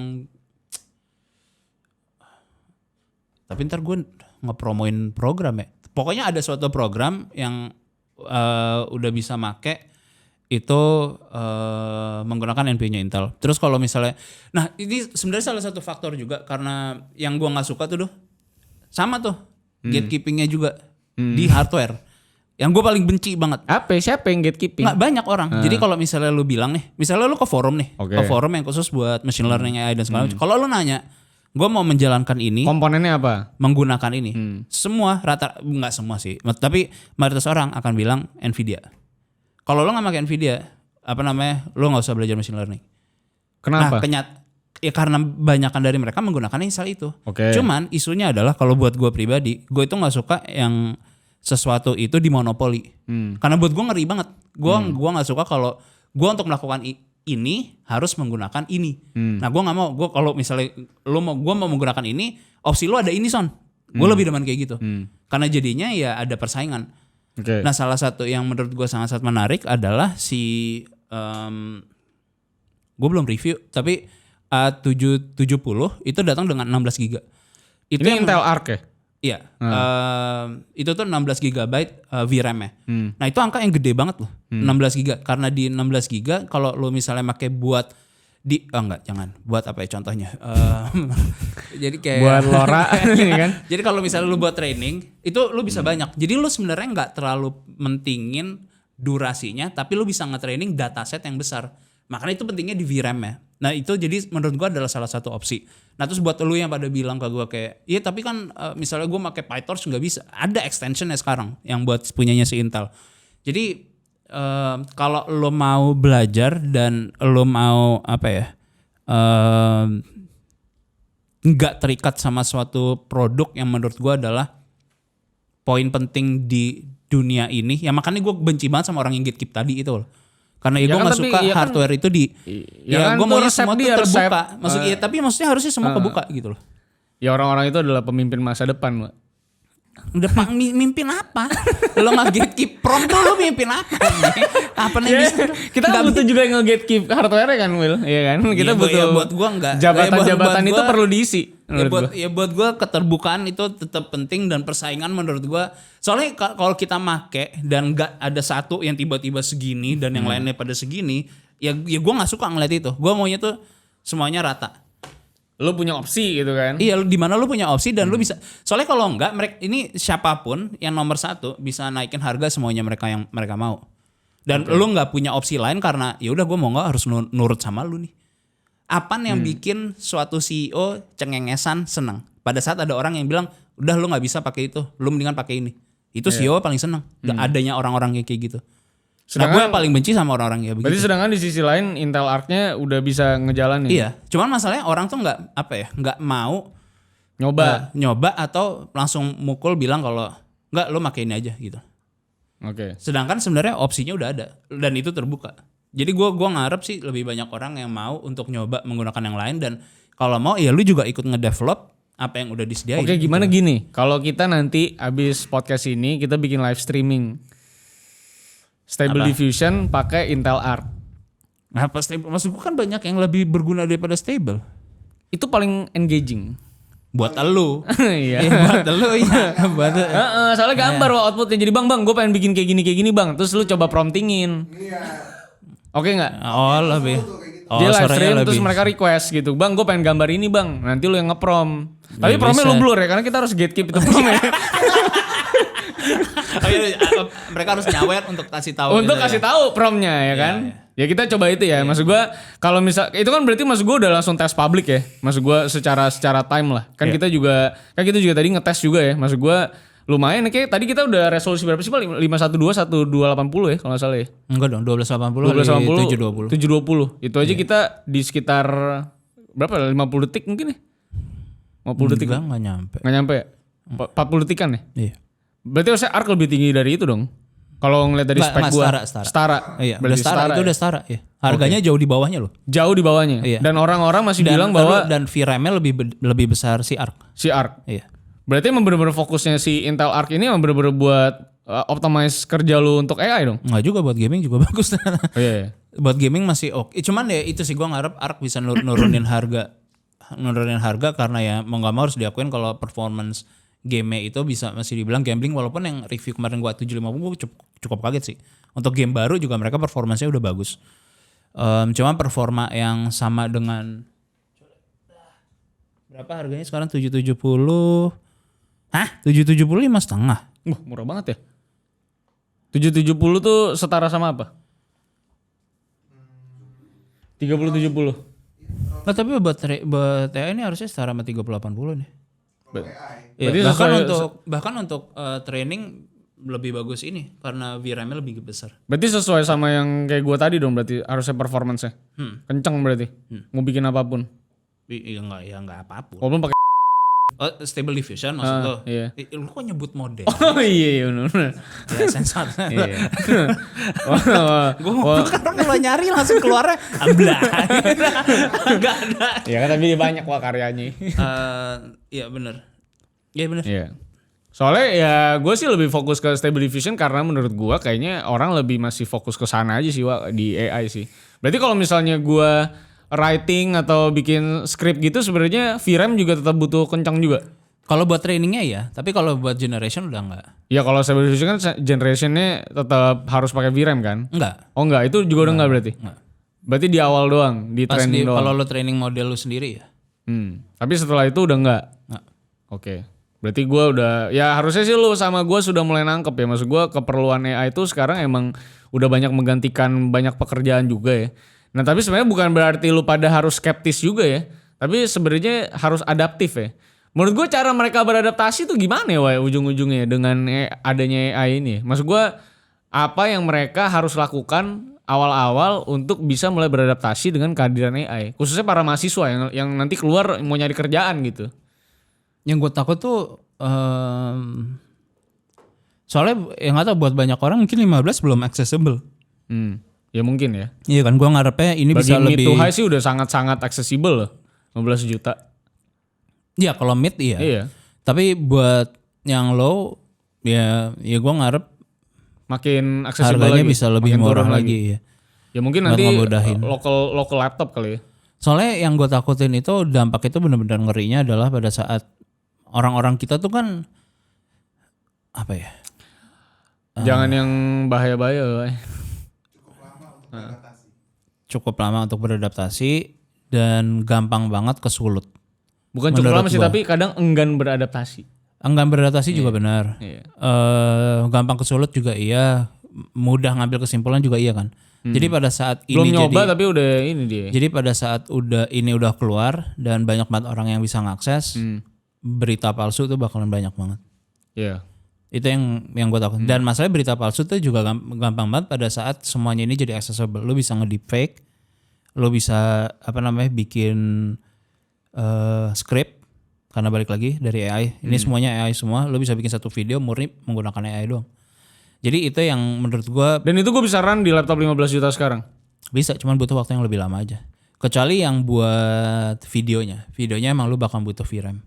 tapi ntar gue ngepromoin program ya. Pokoknya ada suatu program yang udah bisa make itu menggunakan NP-nya Intel. Terus kalau misalnya, nah ini sebenarnya salah satu faktor juga karena yang gue nggak suka tuh sama tuh gatekeepingnya juga di hardware. Yang gue paling benci banget. Apa? Siapa yang gatekeeping? Nggak banyak orang. Jadi kalau misalnya lu bilang nih, misalnya lu ke forum nih, Oke. ke forum yang khusus buat machine learning AI dan segala macam. Kalau lu nanya, gue mau menjalankan ini, Komponennya apa? menggunakan ini, semua nggak semua sih, tapi mayoritas orang akan bilang Nvidia. Kalau lo nggak pakai Nvidia, lo nggak usah belajar machine learning. Kenapa? Ya karena banyakan dari mereka menggunakan install itu. Oke. Cuman isunya adalah kalau buat gue pribadi, gue itu nggak suka yang sesuatu itu dimonopoli. Karena buat gue ngeri banget. Gue nggak suka kalau gue untuk melakukan ini harus menggunakan ini. Nah gue nggak mau. Gue kalau misalnya gue mau menggunakan ini, opsi lo ada ini son. Gue lebih demen kayak gitu. Karena jadinya ya ada persaingan. Oke. Nah salah satu yang menurut gue sangat-sangat menarik adalah si gue belum review tapi A770 itu datang dengan 16 GB. Itu Ini Intel Arc ya? Iya. Itu tuh 16 GB VRAM ya. Nah itu angka yang gede banget loh. 16 GB. Karena di 16 GB kalau lo misalnya pakai buat jangan. Buat apa ya contohnya? Jadi kayak Buat LoRa ini kan. Jadi kalau misalnya lu buat training, itu lu bisa banyak. Jadi lu sebenarnya nggak terlalu mentingin durasinya, tapi lu bisa nge-training dataset yang besar. Makanya itu pentingnya di VRAM ya. Nah itu jadi menurut gue adalah salah satu opsi. Nah terus buat lu yang pada bilang ke gue kayak, iya tapi kan misalnya gue pakai PyTorch nggak bisa. Ada extensionnya sekarang yang buat punyanya si Intel. Jadi kalau lo mau belajar dan lo mau apa ya, nggak terikat sama suatu produk yang menurut gue adalah poin penting di dunia ini. Ya makanya gue benci banget sama orang yang gatekeep tadi itu loh. Karena ya gue gak suka hardware itu kan gue maunya resep semua tuh dia, terbuka. Maksudnya tapi maksudnya harusnya semua kebuka gitu loh. Ya orang-orang itu adalah pemimpin masa depan, Pak. Udah mimpin apa? Lo nggak gatekeep prom tuh lo mimpin apa? Apa nih bisa? Kita butuh juga yang nge-gatekeep hardware kan, Will? Iya kan? Kita butuh buat gua enggak. Jabatan-jabatan itu perlu diisi. Buat gua keterbukaan itu tetap penting dan persaingan menurut gua. Soalnya kalau kita make dan nggak ada satu yang tiba-tiba segini dan yang lainnya pada segini, ya gua nggak suka ngeliat itu. Gua maunya tuh semuanya rata. Lu punya opsi gitu kan? Iya, di mana lu punya opsi dan lu bisa. Soalnya kalau enggak, mereka ini siapapun yang nomor satu bisa naikin harga semuanya yang mereka mau. Dan lu nggak punya opsi lain karena ya udah gue mau nggak harus nurut sama lu nih. Apaan yang bikin suatu CEO cengengesan senang? Pada saat ada orang yang bilang, udah lu nggak bisa pakai itu, lu mendingan pakai ini. Itu CEO paling senang. Adanya orang-orang kayak gitu. Sedangkan gue paling benci sama orang-orang ya begitu. Berarti sedangkan di sisi lain Intel Arc-nya udah bisa ngejalanin. Iya, cuman masalahnya orang tuh nggak mau nyoba atau langsung mukul bilang kalau nggak lo pakai ini aja gitu. Oke. Sedangkan sebenarnya opsinya udah ada dan itu terbuka. Jadi gue ngarep sih lebih banyak orang yang mau untuk nyoba menggunakan yang lain dan kalau mau ya lu juga ikut ngedevelop apa yang udah disediain. Oke, gimana gini? Kalau kita nanti abis podcast ini kita bikin live streaming. Stable Diffusion pakai Intel Arc. Nah, stable maksud gue kan banyak yang lebih berguna daripada stable. Itu paling engaging. Buat elu. Iya. Buat elu ya. Soalnya gambar outputnya. Jadi bang gue pengen bikin kayak gini bang. Terus lu coba promptingin. Iya. Oke nggak? Oh lebih. Dia live stream terus mereka request gitu. Bang gue pengen gambar ini bang. Nanti lu yang nge-prom. Tapi promnya lu blur ya. Karena kita harus gatekeep itu promnya. Mereka harus nyawet untuk kasih tahu. Untuk kasih tahu promnya ya kan. Ya kita coba itu ya. Maksud gue kalau misal itu kan berarti maksud gue udah langsung tes publik ya. Maksud gue secara time lah. Kan kita juga tadi ngetes juga ya. Maksud gue lumayan kayak tadi kita udah resolusi berapa sih Pak? 512 1280 ya kalau enggak salah ya. Enggak dong, 1280 720. Itu aja kita di sekitar berapa? 50 detik mungkin ya. 50 detik. Enggak nyampe. Enggak nyampe ya? 40 detikan ya? Iya. Berarti harusnya Arc lebih tinggi dari itu dong. Kalau ngeliat dari spek gua. Setara. Iya, berarti setara. Itu udah setara ya. Harganya jauh di bawahnya loh. Jauh di bawahnya. Iya. Dan orang-orang masih bilang bahwa dan VRAM-nya lebih besar si Arc. Si Arc. Iya. Berarti emang bener-bener fokusnya si Intel Arc ini emang bener-bener buat optimize kerja lu untuk AI dong? Enggak juga, buat gaming juga bagus. Iya. Buat gaming masih oke. Cuman ya itu sih gua ngarep Arc bisa nurunin harga. Nurunin harga karena ya mau gak mau harus diakuin kalau performance game itu bisa masih dibilang gambling, walaupun yang review kemarin gua 750 gua cukup kaget sih. Untuk game baru juga mereka performanya udah bagus. Cuma performa yang sama dengan berapa harganya sekarang 770. Hah? 770 5,5. Murah banget ya. 770 tuh setara sama apa? 3070. Nah, tapi buat AI ini harusnya setara sama 3080 nih. Ya, bahkan untuk training lebih bagus ini karena VRAM-nya lebih besar. Berarti sesuai sama yang kayak gua tadi dong, berarti harusnya performance-nya. Kenceng berarti. Mau bikin apapun. Iya enggak apapun. Walaupun pakai Stable Diffusion maksud lo. Iya. Lu kok nyebut model? Oh iya benar. Ya sensor. Iya. Gue mau kalau nyari langsung keluarnya ablah. Enggak ada. Ya kan tapi banyak wah karyanya. Iya benar. Iya benar. Iya. Soalnya ya gue sih lebih fokus ke Stable Diffusion karena menurut gue kayaknya orang lebih masih fokus ke sana aja sih Wak, di AI sih. Berarti kalau misalnya gue writing atau bikin script gitu sebenarnya VRAM juga tetap butuh kencang juga. Kalau buat trainingnya ya, tapi kalau buat generation udah enggak. Ya kalau Stable Diffusion kan generationnya tetap harus pakai VRAM kan? Enggak. Oh enggak, itu juga udah enggak berarti? Enggak. Berarti di awal doang, di training doang. Kalau lo training model lu sendiri ya. Tapi setelah itu udah enggak? Enggak. Oke. Berarti gue udah, ya harusnya sih lu sama gue sudah mulai nangkep ya. Maksud gue keperluan AI itu sekarang emang udah banyak menggantikan banyak pekerjaan juga ya. Nah tapi sebenarnya bukan berarti lu pada harus skeptis juga ya. Tapi sebenarnya harus adaptif ya. Menurut gue cara mereka beradaptasi tuh gimana ya Wai ujung-ujungnya dengan adanya AI ini. Maksud gue apa yang mereka harus lakukan awal-awal untuk bisa mulai beradaptasi dengan kehadiran AI. Khususnya para mahasiswa yang nanti keluar mau nyari kerjaan gitu. Yang gue takut tuh soalnya yang gak tau buat banyak orang mungkin 15 belum accessible. Ya mungkin ya. Iya kan gue ngarepnya ini Bagi bisa mid lebih. to high sih udah sangat-sangat accessible loh. 15 juta. Iya kalau mid iya. Iya. Tapi buat yang low ya gue ngarep Makin accessible harganya lagi. bisa lebih makin murah turun lagi ya. Ya mungkin Buat nanti ngemudahin. local laptop kali ya. Soalnya yang gue takutin itu dampak itu benar-benar ngerinya adalah pada saat orang-orang kita tuh kan apa ya? Jangan yang bahaya-bahaya. Wai. Cukup lama untuk beradaptasi dan gampang banget kesulut. Bukan cukup Menurut lama sih gua. tapi kadang enggan beradaptasi. Enggan beradaptasi juga benar. Iya. Gampang kesulut juga iya. Mudah ngambil kesimpulan juga iya kan. Jadi pada saat Belum ini nyoba tapi udah ini dia. jadi pada saat ini udah keluar dan banyak banget orang yang bisa ngakses, berita palsu tuh bakalan banyak banget. Iya. Itu yang gue takut. Dan masalah berita palsu tuh juga gampang banget pada saat semuanya ini jadi accessible. Lo bisa nge-deepfake, lo bisa bikin script karena balik lagi dari AI. Ini semuanya AI semua. Lo bisa bikin satu video murni menggunakan AI doang. Jadi itu yang menurut gue Dan itu gue bisa run di laptop 15 juta sekarang. bisa, cuman butuh waktu yang lebih lama aja. Kecuali yang buat videonya emang lo bakal butuh VRAM.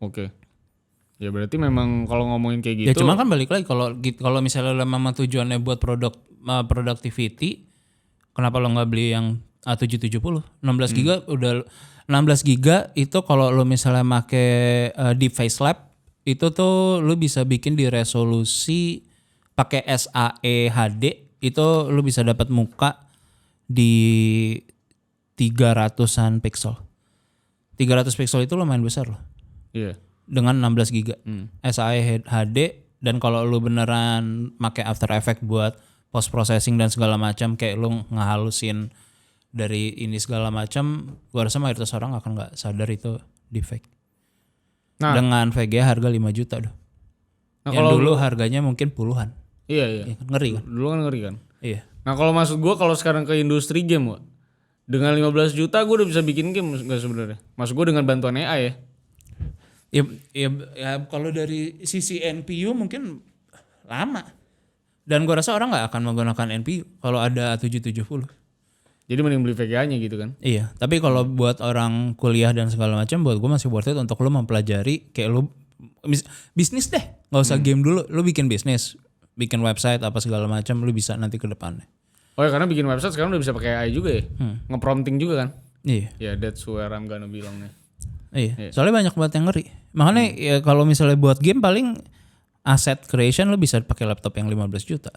Oke. Ya berarti memang kalau ngomongin kayak gitu. Ya cuma kan balik lagi kalau misalnya lo memang tujuannya buat productivity, kenapa lo nggak beli yang A770? 16 giga udah 16 giga itu kalau lo misalnya make Deep Face Lab itu tuh lo bisa bikin di resolusi pakai SAE HD itu lo bisa dapat muka di 300-an pixel. 300 pixel itu lumayan besar loh. Iya. Dengan 16 giga SAE HD dan kalau lu beneran make After Effects buat post processing dan segala macam kayak lu ngehalusin dari ini segala macam, gua rasa mayoritas orang akan nggak sadar itu defect. Nah. Dengan VGA harga 5 juta doh. Nah, Yang kalau dulu harganya mungkin puluhan. Iya. Ya kan? Ngeri kan? Dulu kan ngeri kan. Iya. Nah kalau maksud gue kalau sekarang ke industri game, Wak, dengan 15 juta gue udah bisa bikin game nggak sebenarnya? Maksud gue dengan bantuan AI ya. Ya kalau dari sisi NPU mungkin lama. Dan gua rasa orang nggak akan menggunakan NPU kalau ada A770. Jadi mending beli VGA-nya gitu kan. Iya, tapi kalau buat orang kuliah dan segala macam buat gue masih worth it untuk lo mempelajari kayak lo bisnis deh. Nggak usah game dulu, lo bikin bisnis, bikin website apa segala macam lo bisa nanti ke depannya. Oh ya karena bikin website sekarang udah bisa pakai AI juga ya. Nge-prompting juga kan. Iya. Ya that's where I'm gonna bilangnya. Iya. Soalnya banyak banget yang ngeri. Makanya ya kalau misalnya buat game paling asset creation lo bisa pakai laptop yang 15 juta.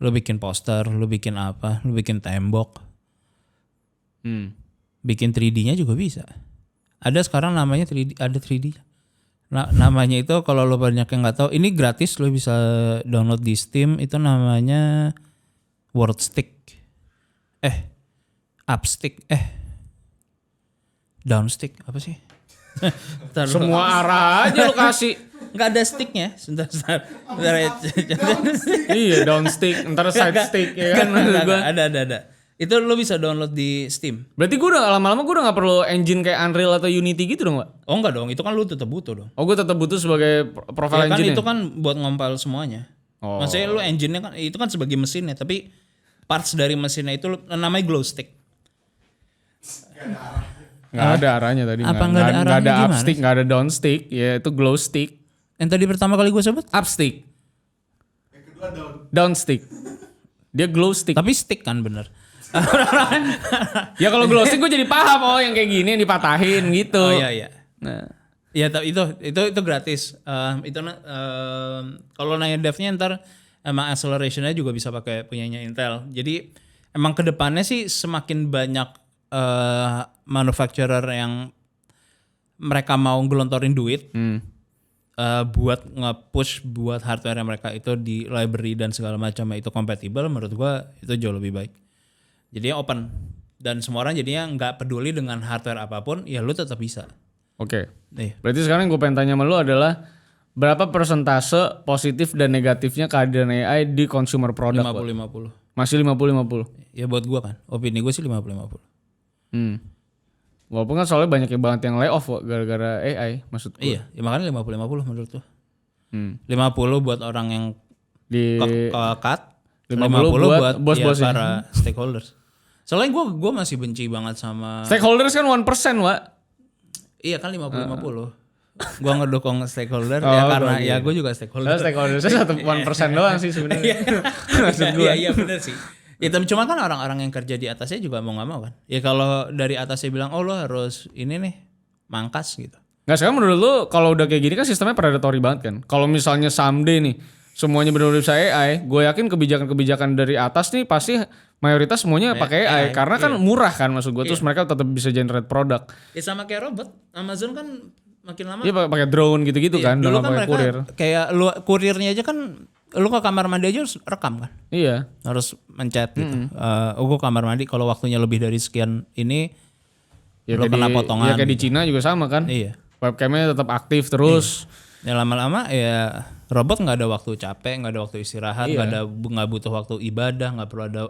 Lo bikin poster, lo bikin apa, lo bikin tembok. Bikin 3D-nya juga bisa. Ada sekarang namanya 3D, ada 3D. Namanya itu kalau lo banyak yang nggak tahu, ini gratis lo bisa download di Steam. Itu namanya WordStick. Upstick. Downstick apa sih? Semua arah aja lo kasih. Nggak ada sticknya. Sebentar. Iya downstick, ntar side stick ya kan. Ada. Itu lo bisa download di Steam. Berarti gue udah lama-lama gue udah gak perlu engine kayak Unreal atau Unity gitu dong, Pak? Oh enggak dong, itu kan lo tetap butuh dong. Oh gue tetap butuh sebagai profile Ya kan engine. itu kan buat ngompil semuanya. Oh. Maksudnya lo engine-nya kan itu kan sebagai mesinnya, tapi parts dari mesinnya itu namanya glow stick. Gak ada arahnya tadi. Apa nggak nggak ada nggak arahnya ada gimana upstick, gak ada downstick. Ya itu glow stick. Yang tadi pertama kali gue sebut Upstick, Yang kedua downstick. Dia glow stick. tapi stick kan bener. Ya kalau glow stick gue jadi paham yang kayak gini yang dipatahin gitu. Oh iya. Nah. Ya itu gratis. Kalau nanya devnya ntar emang accelerationnya juga bisa pakai punyanya Intel. Jadi emang kedepannya sih semakin banyak manufacturer yang mereka mau gelontorin duit buat nge-push buat hardware mereka itu di library dan segala macam itu kompatibel. Menurut gua itu jauh lebih baik. Jadinya open dan semua orang jadinya nggak peduli dengan hardware apapun, ya lu tetap bisa. Oke. Iya. Berarti sekarang gue pengen tanya sama lu adalah berapa persentase positif dan negatifnya kehadiran AI di consumer product? 50-50. Masih 50-50. Ya buat gua kan, opini gue sih 50-50. Walaupun kan soalnya banyak banget yang lay off gara-gara AI maksud gue. Iya, ya makanya 50-50 menurut gua. 50 buat orang yang Di cut, 50 buat bos-bos ya. para stakeholders. Soalnya gua masih benci banget sama stakeholders kan 1%, Wak. iya kan 50-50. Gua ngedukung stakeholder ya karena ya gue juga stakeholder. Stakeholders 1% doang sih sebenarnya. Maksud gue. Iya benar sih. Ya tapi cuma kan orang-orang yang kerja di atasnya juga mau nggak mau kan. Ya kalau dari atasnya bilang oh lo harus ini nih mangkas gitu. Nggak, sekarang menurut lu kalau udah kayak gini kan sistemnya predatory banget kan. Kalau misalnya someday nih semuanya benar-benar bisa AI, gue yakin kebijakan-kebijakan dari atas nih pasti mayoritas semuanya pakai AI karena kan murah kan maksud gue. Terus mereka tetap bisa generate produk. Ya sama kayak robot. Amazon kan makin lama. Iya pakai drone gitu-gitu kan, Dulu dengan kan pakai mereka kurir. kayak lu kurirnya aja kan lu ke kamar mandi aja harus rekam kan. Iya. Harus mencet gitu. Gue kamar mandi kalau waktunya lebih dari sekian ini Ya lu kena potongan. Ya kayak di Cina juga sama kan. Iya. Webcamnya tetap aktif terus. Ya lama-lama ya robot nggak ada waktu capek, nggak ada waktu istirahat, nggak butuh waktu ibadah, nggak perlu ada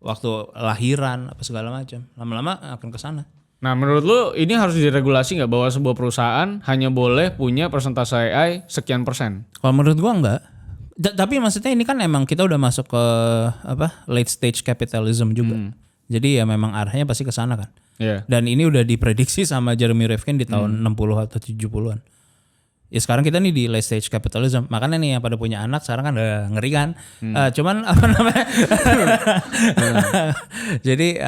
waktu lahiran apa segala macam. Lama-lama akan ke sana. Nah menurut lu ini harus diregulasi nggak bahwa sebuah perusahaan hanya boleh punya persentase AI sekian persen? Kalau menurut gua enggak. Tapi maksudnya ini kan emang kita udah masuk ke apa late stage capitalism juga. Jadi ya memang arahnya pasti ke sana kan. Iya. Dan ini udah diprediksi sama Jeremy Rifkin di tahun 60 atau 70-an. Ya sekarang kita nih di late stage capitalism. Makanya nih yang pada punya anak sekarang kan udah ngeri kan. Cuman apa namanya? Jadi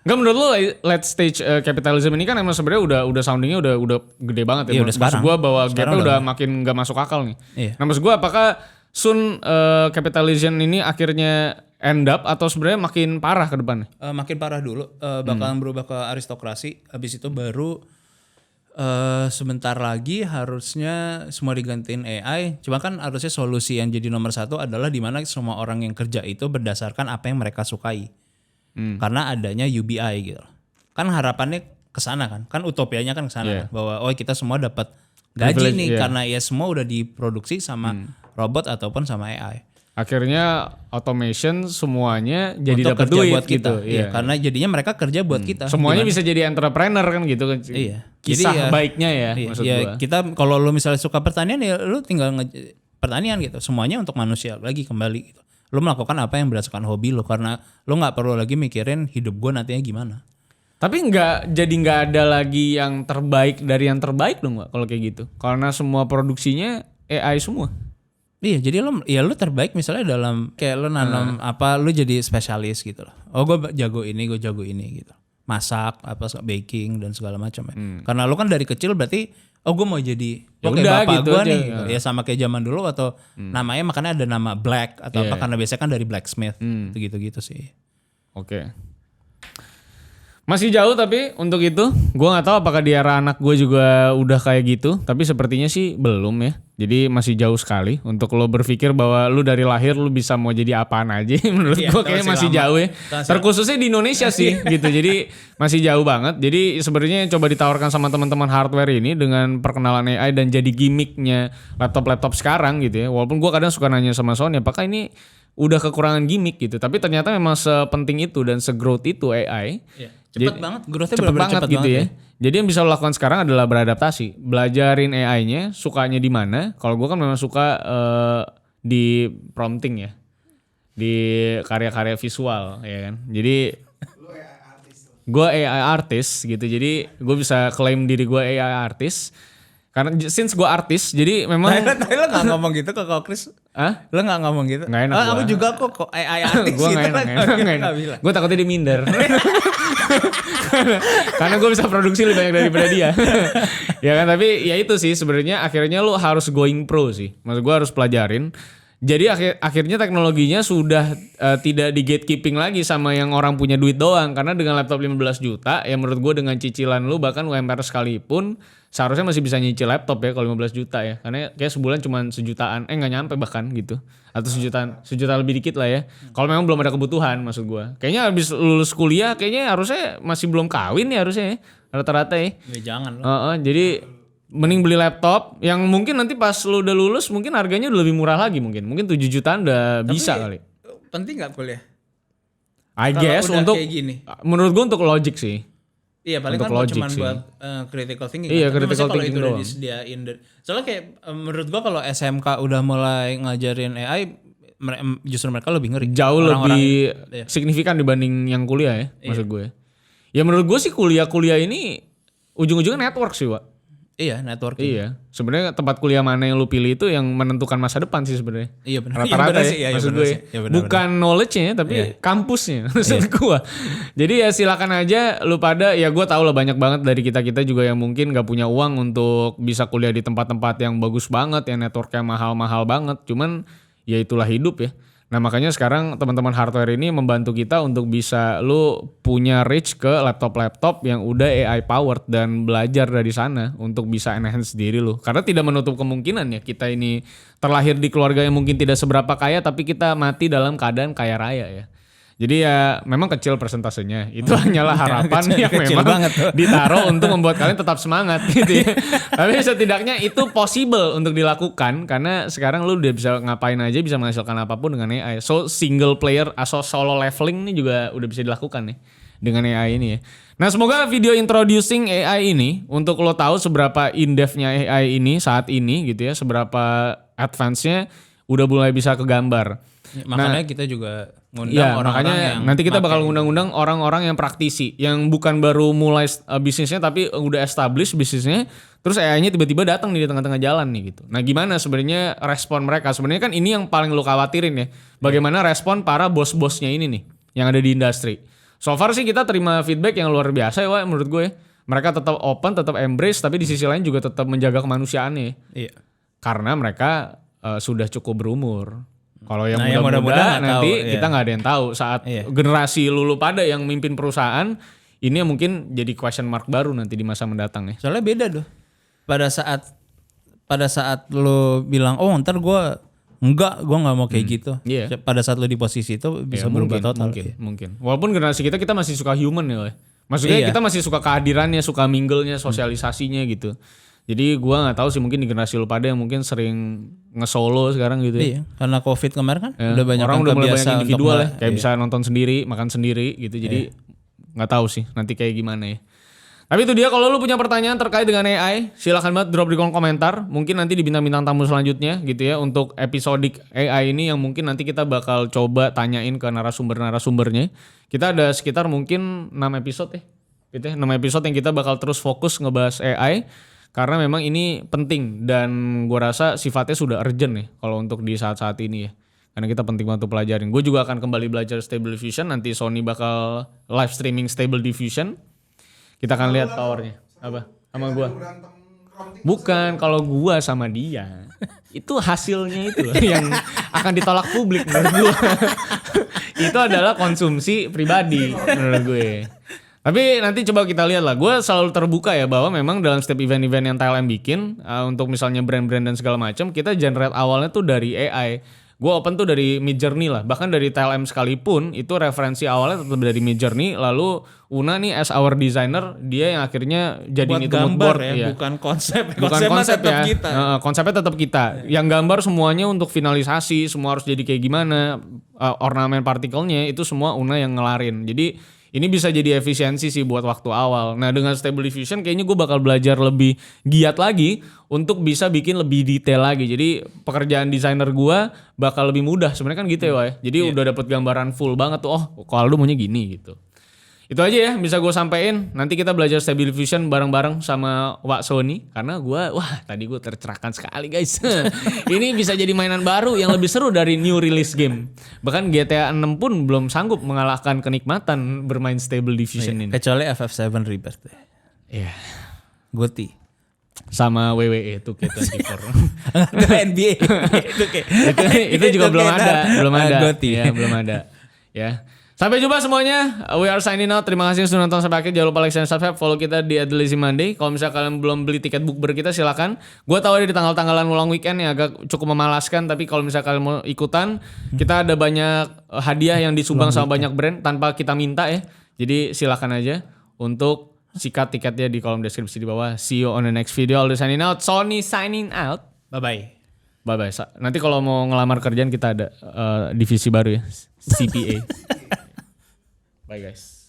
Enggak, menurut lu late stage capitalism ini kan emang sebenarnya udah soundingnya udah gede banget ya. Iya, udah sekarang. Maksud gua bahwa Sekarang gapnya udah makin nggak masuk akal nih. Iya. Nah maksud gua apakah soon capitalism ini akhirnya end up atau sebenarnya makin parah ke depannya? makin parah dulu, bakalan berubah ke aristokrasi. Habis itu baru sebentar lagi harusnya semua digantiin AI. Cuma kan harusnya solusi yang jadi nomor satu adalah di mana semua orang yang kerja itu berdasarkan apa yang mereka sukai. Karena adanya UBI gitu. Kan harapannya ke sana kan utopianya kan ke sana kan? Bahwa kita semua dapat gaji nih karena ya semua udah diproduksi sama robot ataupun sama AI. Akhirnya automation semuanya jadi Untuk dapat kerja duit buat kita. gitu. Iya, karena jadinya mereka kerja buat kita. Semuanya bisa jadi entrepreneur kan gitu kan. Iya. Kisah Jadi ya, baiknya ya maksud ya gua. kita kalau lu misalnya suka pertanian ya lu tinggal pertanian gitu. Semuanya untuk manusia lagi kembali gitu. Lu melakukan apa yang berdasarkan hobi lu karena lu nggak perlu lagi mikirin hidup gua nantinya gimana. Tapi nggak ada lagi yang terbaik dari yang terbaik dong Pak, kalau kayak gitu. Karena semua produksinya AI semua. Iya, jadi lu terbaik misalnya dalam kayak lu nanam apa, lu jadi spesialis gitu loh. Oh, gue jago ini gitu. Masak, apa baking dan segala macam ya. Karena lu kan dari kecil berarti gue mau jadi Ya kayak udah, bapak gitu gue aja. nih. Gitu. Ya sama kayak zaman dulu atau namanya makanya ada nama Black atau apa karena biasanya kan dari blacksmith gitu sih. Oke. Masih jauh tapi untuk itu gue nggak tahu apakah di era anak gue juga udah kayak gitu, tapi sepertinya sih belum ya. Jadi masih jauh sekali untuk lo berpikir bahwa lu dari lahir lu bisa mau jadi apaan aja. Menurut gue kayaknya masih jauh ya. Terkhususnya di Indonesia sih gitu. Jadi masih jauh banget. Jadi sebenarnya coba ditawarkan sama teman-teman hardware ini dengan perkenalan AI dan jadi gimmicknya laptop-laptop sekarang gitu ya. Walaupun gue kadang suka nanya sama Sony apakah ini udah kekurangan gimmick gitu. Tapi ternyata memang sepenting itu dan segrowth itu AI. Iya. Cepet banget, growth-nya cepet bener-bener banget cepet gitu banget ya. Jadi yang bisa lo lakukan sekarang adalah beradaptasi, belajarin AI-nya, sukanya di mana. Kalau gue kan memang suka di prompting ya, di karya-karya visual ya kan. Jadi gue AI artist gitu, jadi gue bisa klaim diri gue AI artist. Karena since gue artis, jadi memang. Tapi lo gak ngomong gitu kok Chris. Hah? Lo gak ngomong gitu? Gak enak Aku juga kok AI artis gue gitu. gak enak. Gue takutnya dia minder. Karena gue bisa produksi lebih banyak daripada dia. Ya kan, tapi ya itu sih sebenarnya akhirnya lu harus going pro sih. Maksud gue harus pelajarin. Jadi akhirnya teknologinya sudah tidak di gatekeeping lagi sama yang orang punya duit doang. Karena dengan laptop 15 juta, ya menurut gue dengan cicilan lu bahkan UMR sekalipun seharusnya masih bisa nyicil laptop ya kalau 15 juta ya. Karena kayak sebulan cuma sejutaan, nggak nyampe bahkan gitu. Atau sejuta lebih dikit lah ya. Kalau memang belum ada kebutuhan maksud gue. Kayaknya habis lulus kuliah kayaknya harusnya masih belum kawin ya harusnya ya. Rata-rata ya. Jangan lah. Jadi mending beli laptop yang mungkin nanti pas lu udah lulus mungkin harganya udah lebih murah lagi mungkin 7 jutaan udah bisa kali. Penting nggak kuliah? I guess untuk kayak gini. Menurut gue untuk logic sih. Iya paling untuk kan cuma sih. buat critical thinking. Iya, kan? critical Kalau thinking itu udah doang. disediain soalnya kayak menurut gua kalau SMK udah mulai ngajarin AI justru mereka lebih ngeri. Jauh lebih iya. signifikan dibanding yang kuliah ya maksud gue. Ya menurut gue sih kuliah ini ujung-ujungnya network sih, Pak. Iya, networking. Iya, sebenarnya tempat kuliah mana yang lu pilih itu yang menentukan masa depan sih sebenarnya. Iya benar. Rata-rata sih, ya, maksud gue. Bukan knowledge-nya tapi kampusnya maksud gue. Jadi ya silakan aja lu pada, ya gue tahu lah banyak banget dari kita juga yang mungkin gak punya uang untuk bisa kuliah di tempat-tempat yang bagus banget, yang networknya mahal-mahal banget. Cuman ya itulah hidup ya. Nah makanya sekarang teman-teman hardware ini membantu kita untuk bisa lu punya reach ke laptop-laptop yang udah AI powered dan belajar dari sana untuk bisa enhance diri lu. Karena tidak menutup kemungkinan ya kita ini terlahir di keluarga yang mungkin tidak seberapa kaya tapi kita mati dalam keadaan kaya raya ya. Jadi ya memang kecil persentasenya. Itu hanyalah harapan yang memang ditaruh untuk membuat kalian tetap semangat gitu ya. Tapi setidaknya itu possible untuk dilakukan karena sekarang lu udah bisa ngapain aja, bisa menghasilkan apapun dengan AI. So single player atau solo leveling ini juga udah bisa dilakukan nih dengan AI ini ya. Nah semoga video introducing AI ini untuk lo tahu seberapa in-depth-nya AI ini saat ini gitu ya. Seberapa advance-nya udah mulai bisa kegambar. Makanya kita juga ngundang orang-orang yang nanti kita bakal ngundang-undang orang-orang yang praktisi yang bukan baru mulai bisnisnya tapi udah establish bisnisnya terus AI-nya tiba-tiba datang nih di tengah-tengah jalan nih gitu. Nah gimana sebenarnya respon mereka? Sebenarnya kan ini yang paling lo khawatirin ya. Bagaimana respon para bos-bosnya ini nih yang ada di industri. So far sih kita terima feedback yang luar biasa ya Wak, menurut gue. Mereka tetap open, tetap embrace tapi di sisi lain juga tetap menjaga kemanusiaannya. Iya. Karena mereka sudah cukup berumur. Kalau yang yang muda-muda nanti tahu, kita nggak ada yang tahu saat generasi lulu pada yang mimpin perusahaan ini mungkin jadi question mark baru nanti di masa mendatang ya. Soalnya beda doh. Pada saat lo bilang oh ntar gue nggak mau kayak gitu. Yeah. Pada saat lo di posisi itu bisa berubah total. Mungkin. Walaupun generasi kita masih suka human ya. Woy. Maksudnya kita masih suka kehadirannya, suka mingle-nya, sosialisasinya gitu. Jadi gue nggak tahu sih mungkin di generasi lu pada yang mungkin sering nge-solo sekarang gitu ya. Iya, karena COVID kemarin kan udah banyak orang udah mulai banyak individual ya, kayak iya. bisa nonton sendiri, makan sendiri gitu. Jadi nggak tahu sih nanti kayak gimana ya. Tapi itu dia, kalau lu punya pertanyaan terkait dengan AI, silahkan banget drop di kolom komentar. Mungkin nanti di bintang-bintang tamu selanjutnya gitu ya untuk episodik AI ini yang mungkin nanti kita bakal coba tanyain ke narasumbernya. Kita ada sekitar mungkin 6 episode ya. Gitu ya, 6 episode yang kita bakal terus fokus ngebahas AI. Karena memang ini penting dan gue rasa sifatnya sudah urgent nih kalau untuk di saat-saat ini ya. Karena kita penting banget untuk pelajarin. Gue juga akan kembali belajar Stable Diffusion. Nanti Sony bakal live streaming Stable Diffusion. Kita akan lihat powernya. Apa? Sama gue? Bukan, kalau gue sama dia. Itu hasilnya itu yang akan ditolak publik menurut gue. Itu adalah konsumsi pribadi menurut gue. Tapi nanti coba kita lihat lah. Gue selalu terbuka ya bahwa memang dalam setiap event-event yang TLM bikin untuk misalnya brand-brand dan segala macam, kita generate awalnya tuh dari AI. Gue open tuh dari Midjourney lah. Bahkan dari TLM sekalipun itu referensi awalnya tetap dari Midjourney. Lalu Una nih as our designer, dia yang akhirnya jadiin itu mood board ya, bukan konsep. Bukan konsep tetap ya. Kita. Konsepnya tetap kita. Yang gambar semuanya untuk finalisasi, semua harus jadi kayak gimana, ornamen partikelnya itu semua Una yang ngelarin. Jadi ini bisa jadi efisiensi sih buat waktu awal. Nah dengan Stable Diffusion kayaknya gue bakal belajar lebih giat lagi untuk bisa bikin lebih detail lagi. Jadi pekerjaan desainer gue bakal lebih mudah. Sebenarnya kan gitu ya Wak. Jadi udah dapet gambaran full banget tuh. Oh kalau lu maunya gini gitu. Itu aja ya bisa gue sampein. Nanti kita belajar Stable Diffusion bareng-bareng sama Wak Sony. Karena tadi gue tercerahkan sekali guys. Ini bisa jadi mainan baru yang lebih seru dari new release game. Bahkan GTA 6 pun belum sanggup mengalahkan kenikmatan bermain Stable Diffusion ini. Kecuali FF7 Rebirth. Iya. Goti. sama WWE 2K24. Itu NBA. itu juga belum ada. Goti. Ya, belum ada. Ya. Sampai jumpa semuanya. We are signing out. Terima kasih sudah nonton sampai akhir. Jangan lupa like dan subscribe. Follow kita di @lazy Monday. Kalau misalnya kalian belum beli tiket bukber kita silakan. Gue tahu ada di tanggal-tanggalan ulang weekend yang agak cukup memalaskan. Tapi kalau misalnya kalian mau ikutan, kita ada banyak hadiah yang disumbang sama banyak brand tanpa kita minta ya. Jadi silakan aja untuk sikat tiketnya di kolom deskripsi di bawah. See you on the next video. I'll be signing out. Sony signing out. Bye-bye. Bye-bye. Nanti kalau mau ngelamar kerjaan kita ada divisi baru ya. CPA. Bye guys.